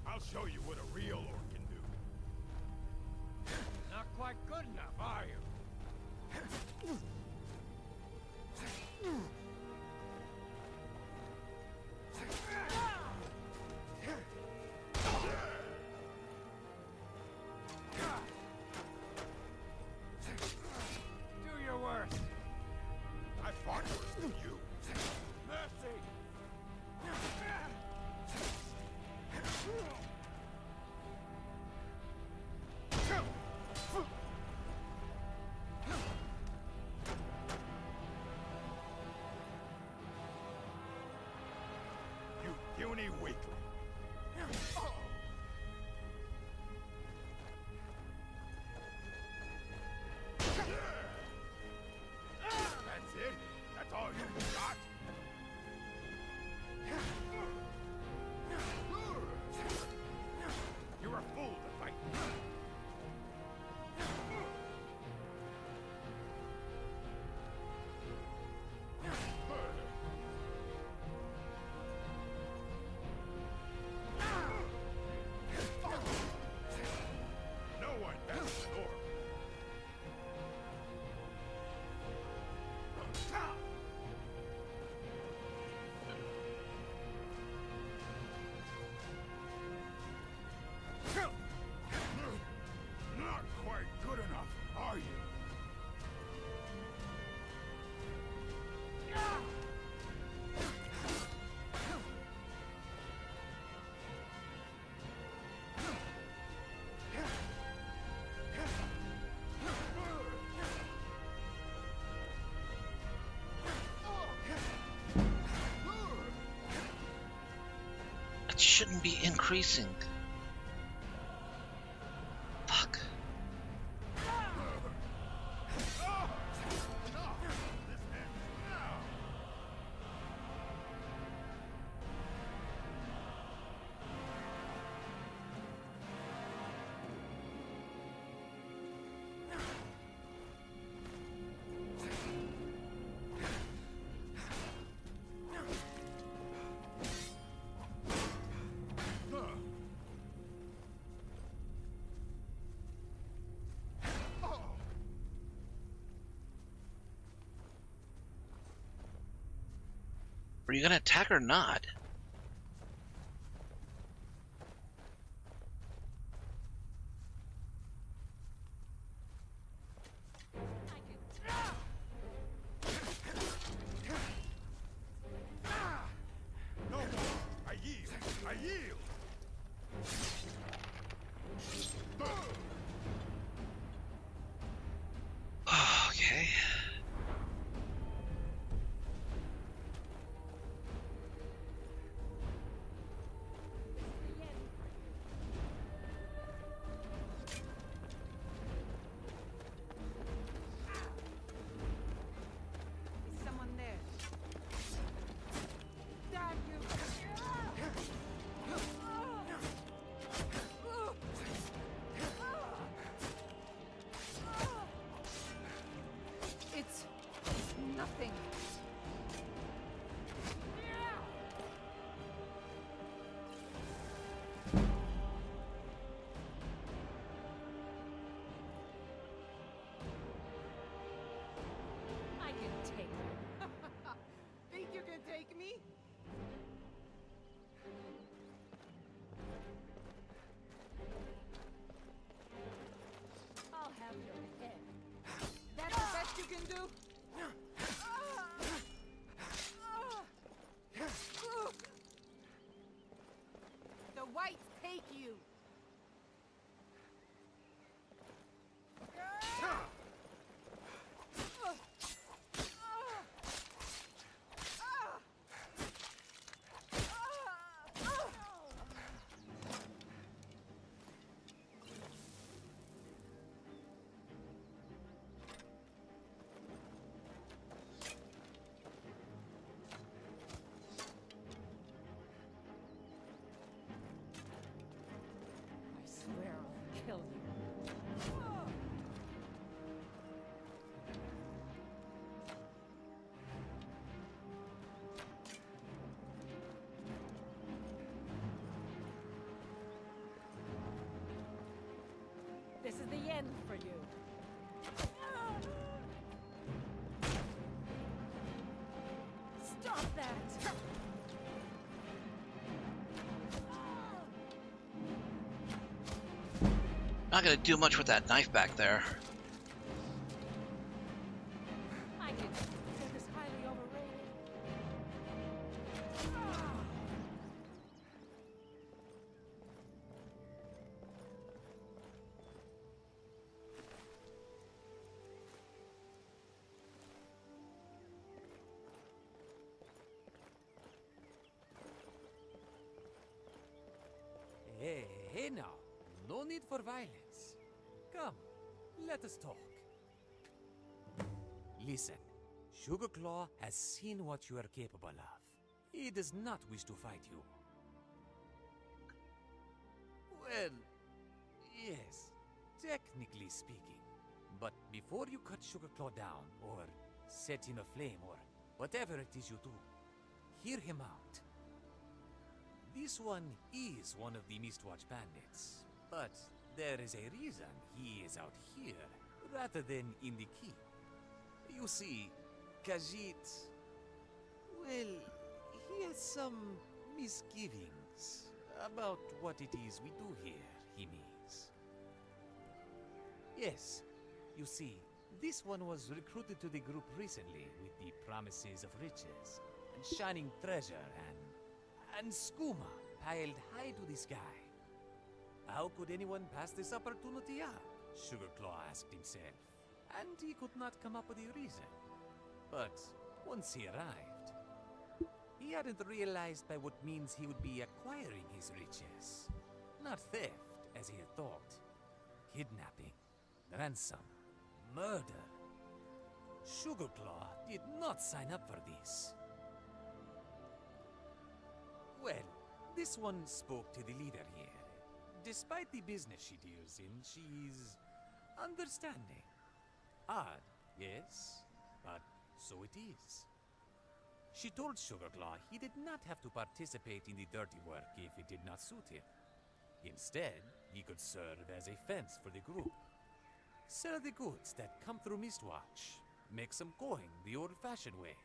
I'll show you what a real orc can do. Not quite good enough, are you? Do your worst. I fought worse than you. Mercy. shouldn't be increasing. Fuck. Are you gonna attack or not? No more! I yield! I yield! Okay. Is someone there? Damn you! It's nothing. I can take it. Think you can take me? I'll have your head. That's the best you can do? The whites take you. I swear I'll kill you. This is the end for you. Stop that! Not gonna do much with that knife back there. I can. That is highly overrated. Hey now. No need for violence. Come, let us talk. Listen, Sugarclaw has seen what you are capable of. He does not wish to fight you. Well, yes, technically speaking. But before you cut Sugarclaw down, or set in a flame, or whatever it is you do, hear him out. This one is one of the Mistwatch bandits, but there is a reason he is out here, rather than in the keep. You see, Khajiit, well, he has some misgivings about what it is we do here, he means. Yes, you see, this one was recruited to the group recently with the promises of riches, and shining treasure, and skooma piled high to the sky. How could anyone pass this opportunity up? Sugarclaw asked himself, and he could not come up with a reason. But once he arrived, He hadn't realized by what means he would be acquiring his riches. Not theft, as he had thought. Kidnapping, ransom, murder. Sugarclaw did not sign up for this. Well, this one spoke to the leader here. Despite the business she deals in, she's understanding. Odd, yes, but so it is. She told Sugarclaw he did not have to participate in the dirty work if it did not suit him. Instead, he could serve as a fence for the group. Sell the goods that come through Mistwatch. Make some coin the old-fashioned way.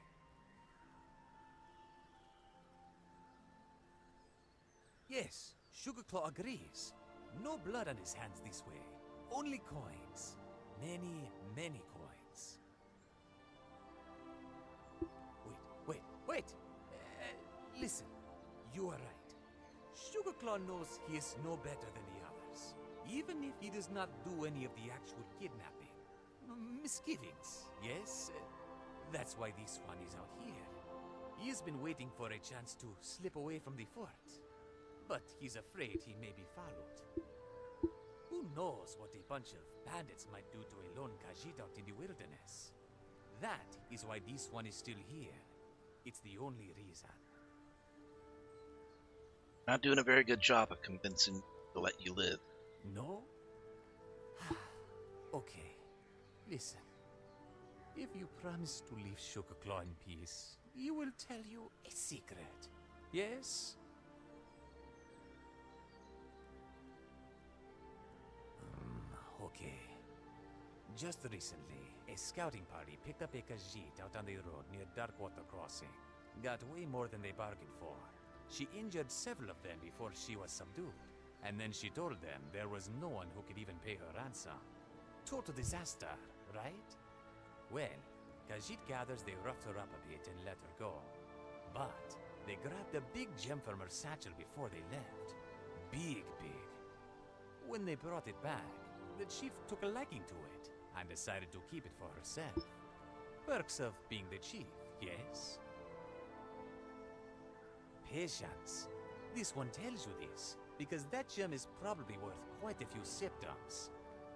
Yes, Sugarclaw agrees. No blood on his hands this way. Only coins. Many, many coins. Wait. Listen, you are right. Sugarclaw knows he is no better than the others, even if he does not do any of the actual kidnapping. Misgivings, yes? That's why this one is out here. He has been waiting for a chance to slip away from the fort, but he's afraid he may be followed. Who knows what a bunch of bandits might do to a lone Khajiit out in the wilderness? That is why this one is still here. It's the only reason. Not doing a very good job of convincing to let you live. No? Okay. Listen. If you promise to leave Sugarclaw in peace, he will tell you a secret. Yes? Okay. Just recently, a scouting party picked up a Khajiit out on the road near Darkwater Crossing. Got way more than they bargained for. She injured several of them before she was subdued. And then she told them there was no one who could even pay her ransom. Total disaster, right? Well, Khajiit gathers they roughed her up a bit and let her go. But they grabbed a big gem from her satchel before they left. Big. When they brought it back, the chief took a liking to it and decided to keep it for herself. Perks of being the chief, yes? Patience. This one tells you this, because that gem is probably worth quite a few septums.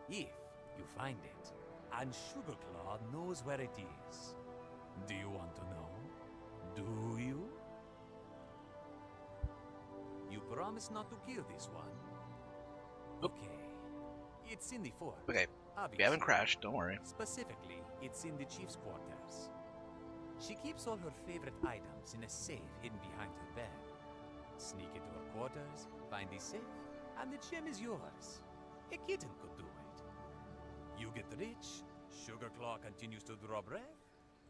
If you find it. And Sugarclaw knows where it is. Do you want to know? Do you? You promise not to kill this one? Okay. It's in the fort. Okay. Obviously. We haven't crashed, don't worry. Specifically, it's in the chief's quarters. She keeps all her favorite items in a safe hidden behind her bed. Sneak into her quarters, find the safe, and the gem is yours. A kitten could do it. You get rich, Sugarclaw continues to draw breath,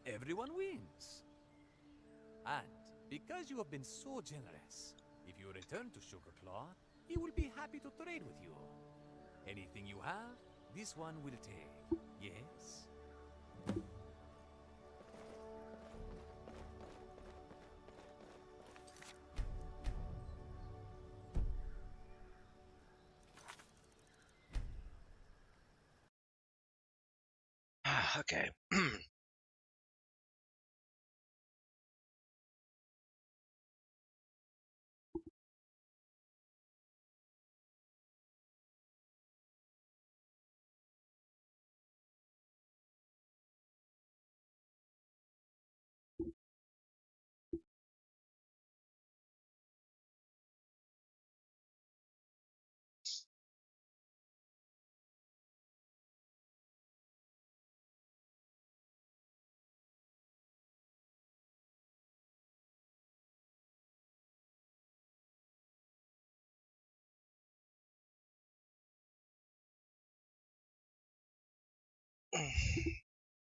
everyone wins. And because you have been so generous, if you return to Sugarclaw, he will be happy to trade with you. Anything you have, this one will take. Yes? Okay.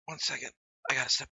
One second. I gotta step.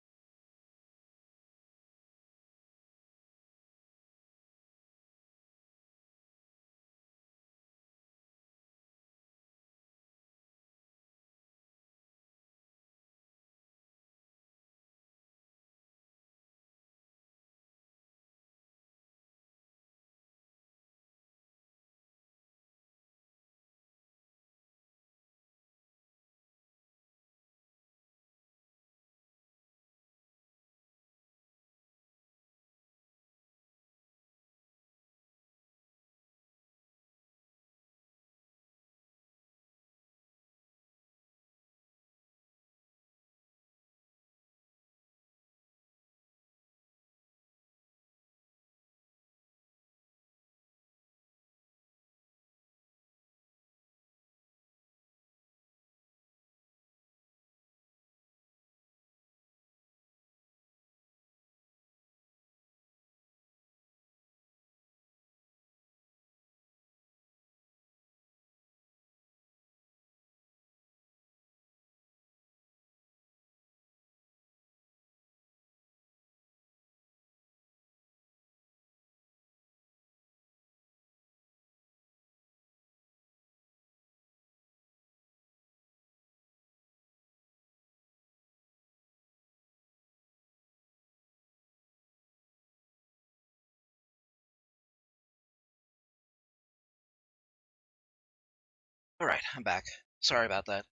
Alright, I'm back. Sorry about that.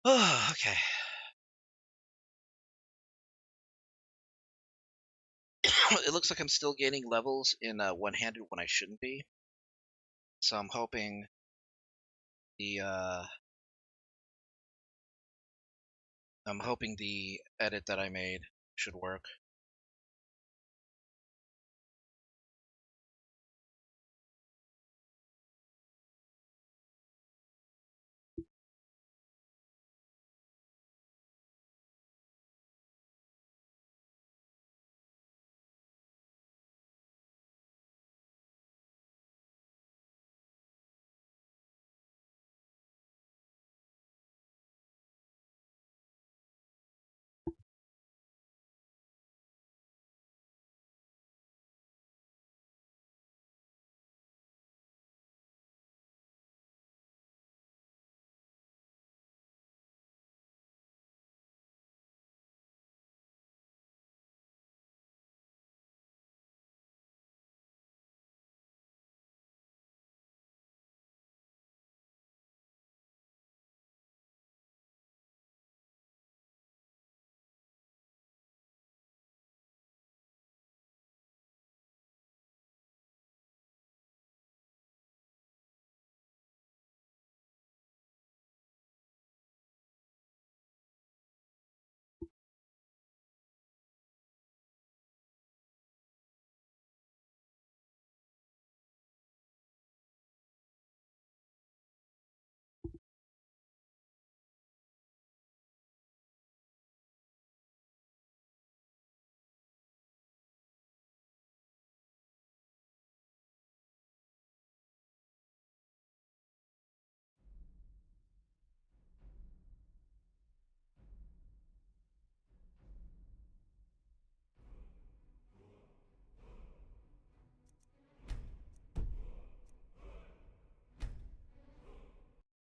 Oh, okay. It looks like I'm still gaining levels in one-handed when I shouldn't be. So I'm hoping the edit that I made should work.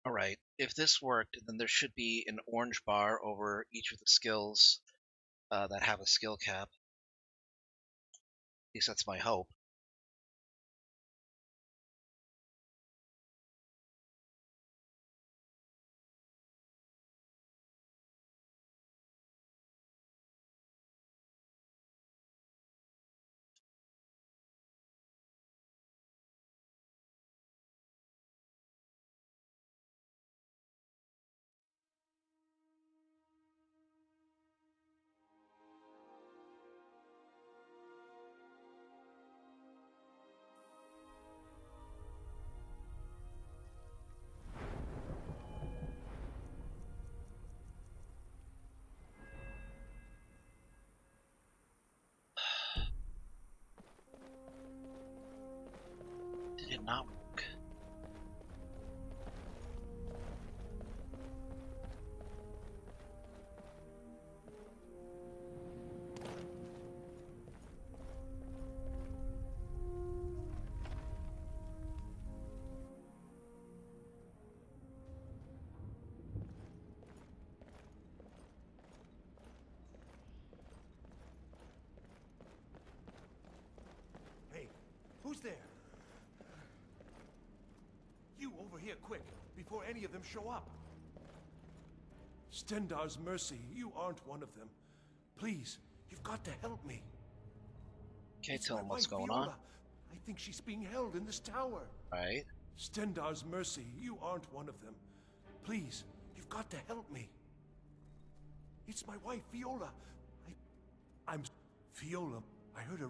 Alright, if this worked, then there should be an orange bar over each of the skills that have a skill cap. At least that's my hope. Did it not work? Hey, who's there? You over here, quick, before any of them show up. Stendar's mercy, you aren't one of them. Please, you've got to help me. Can't It's tell my him what's wife, going Viola. on. I think she's being held in this tower. Right. Stendar's mercy, you aren't one of them. Please, you've got to help me. It's my wife, Viola. I'm Viola. I heard a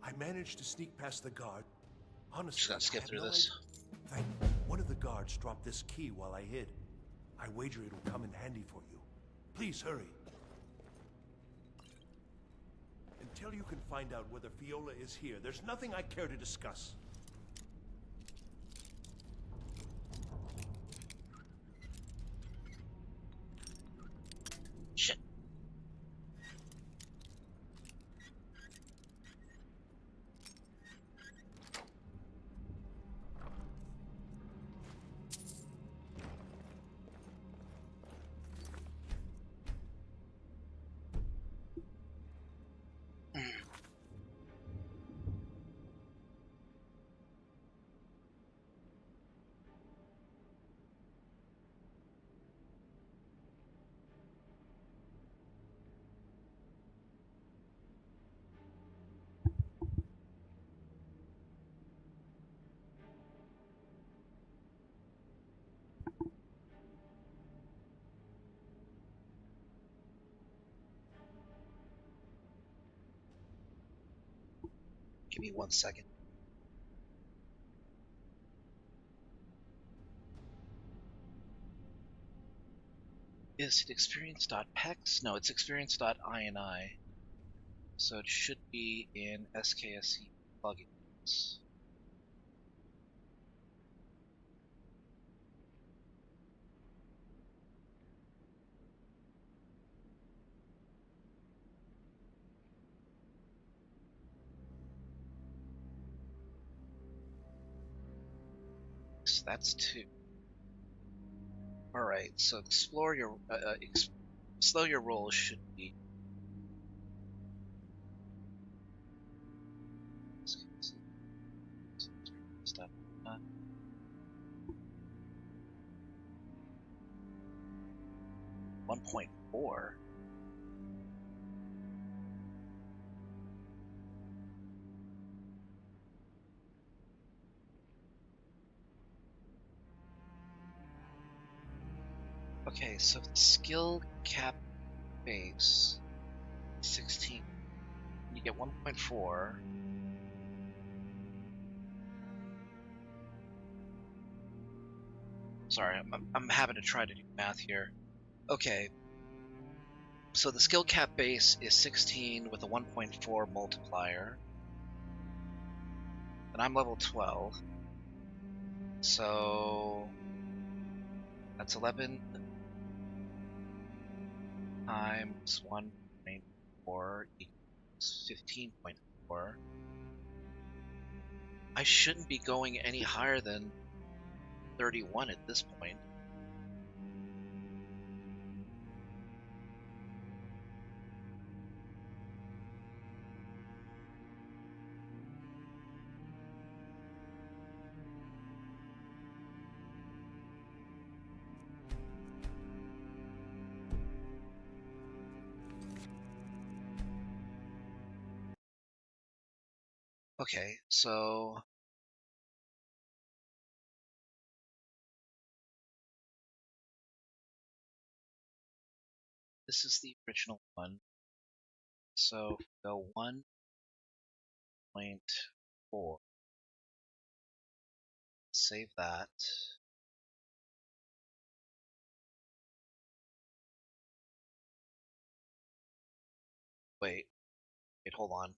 I managed to sneak past the guard. Honestly, Just gotta skip I had through no this. idea. One of the guards dropped this key while I hid. I wager it'll come in handy for you. Please hurry. Until you can find out whether Viola is here, there's nothing I care to discuss. Shit. Give me 1 second. Is it experience.pex? No, it's experience.ini. So it should be in SKSE plugins. So that's 2. All right. So explore your slow your roll should be. Stop. 1.4. Okay, so the skill cap base 16. You get 1.4. Sorry, I'm having to try to do math here. Okay. So the skill cap base is 16 with a 1.4 multiplier. And I'm level 12. So that's 11 times 1.4 equals 15.4. I shouldn't be going any higher than 31 at this point. Okay, so this is the original one. So go 1.4. Save that. Wait, hold on.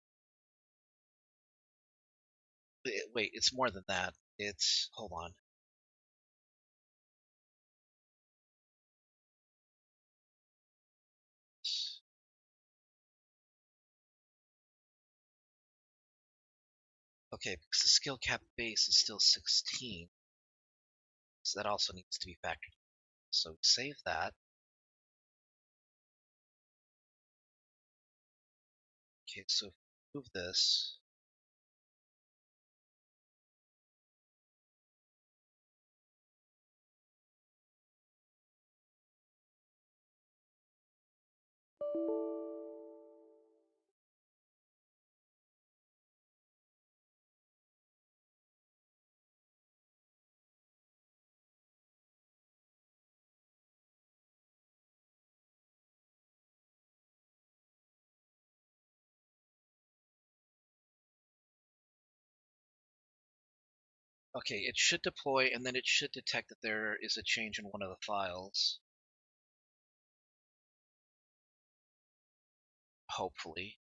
Wait, it's more than that. Hold on. Okay, because the skill cap base is still 16. So that also needs to be factored. So save that. Okay, so if we move this. Okay, it should deploy, and then it should detect that there is a change in one of the files. Hopefully.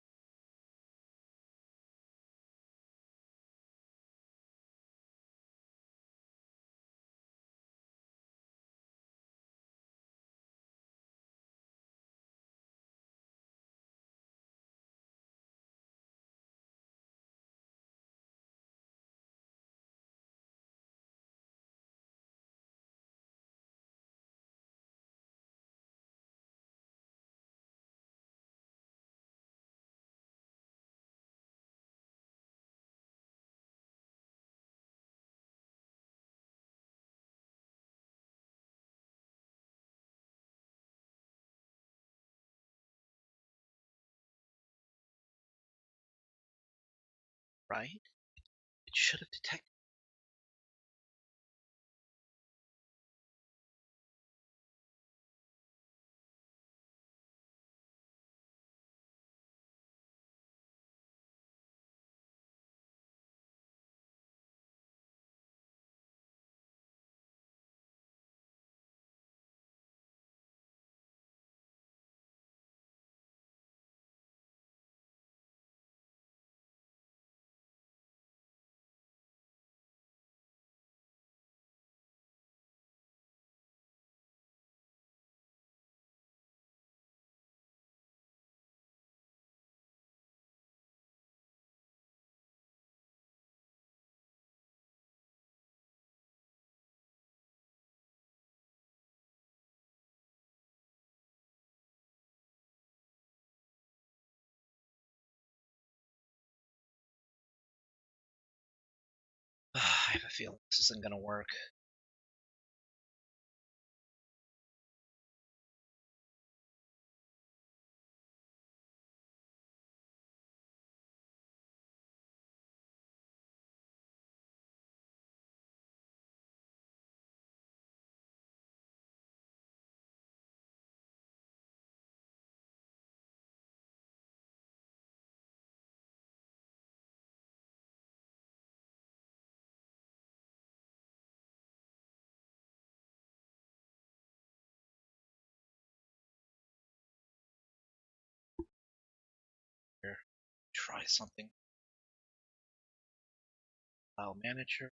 Right? It should have detected. I have a feeling this isn't gonna work. Here, try something. File manager.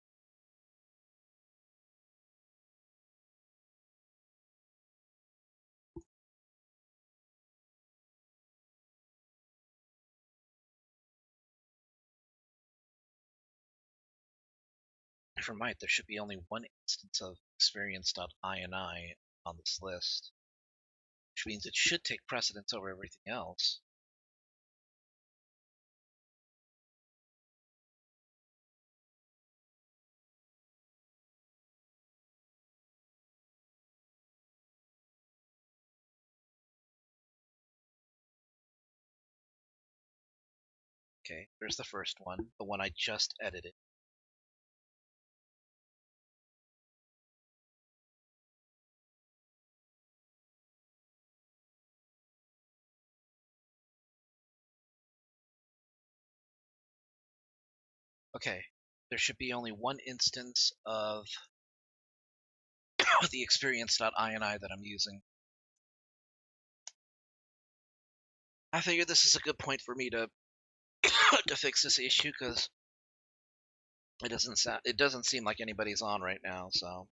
Never mind, there should be only one instance of experience.ini on this list, which means it should take precedence over everything else. Okay, there's the first one, the one I just edited. Okay, there should be only one instance of the experience.ini that I'm using. I figure this is a good point for me to to fix this issue because it doesn't seem like anybody's on right now, so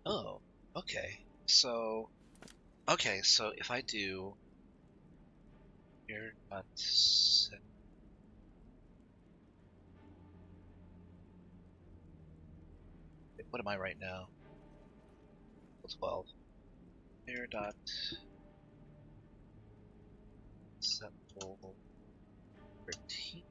oh, okay. So if I do here, what am I right now? 12. Here dot set 13.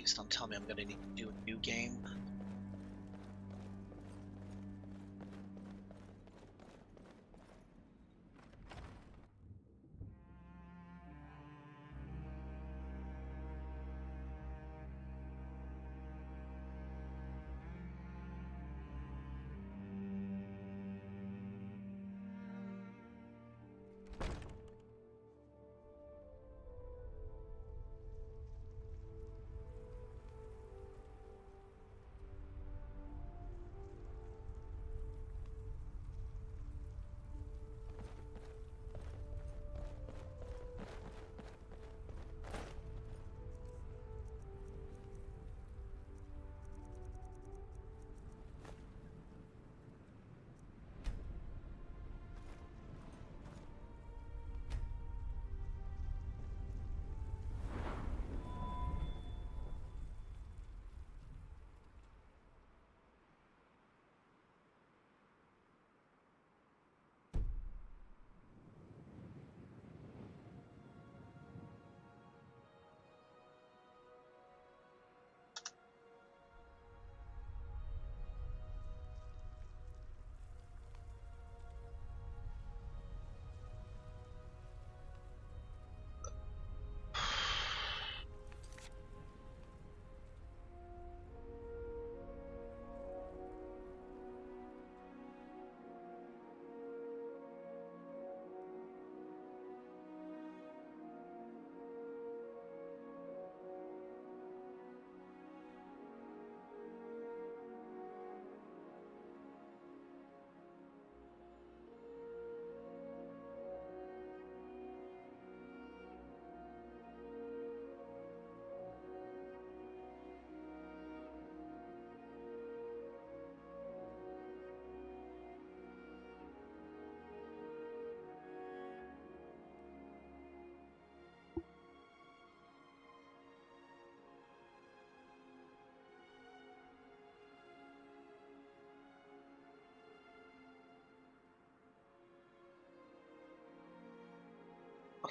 Please don't tell me I'm gonna need to do a new game.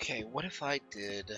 Okay, what if I did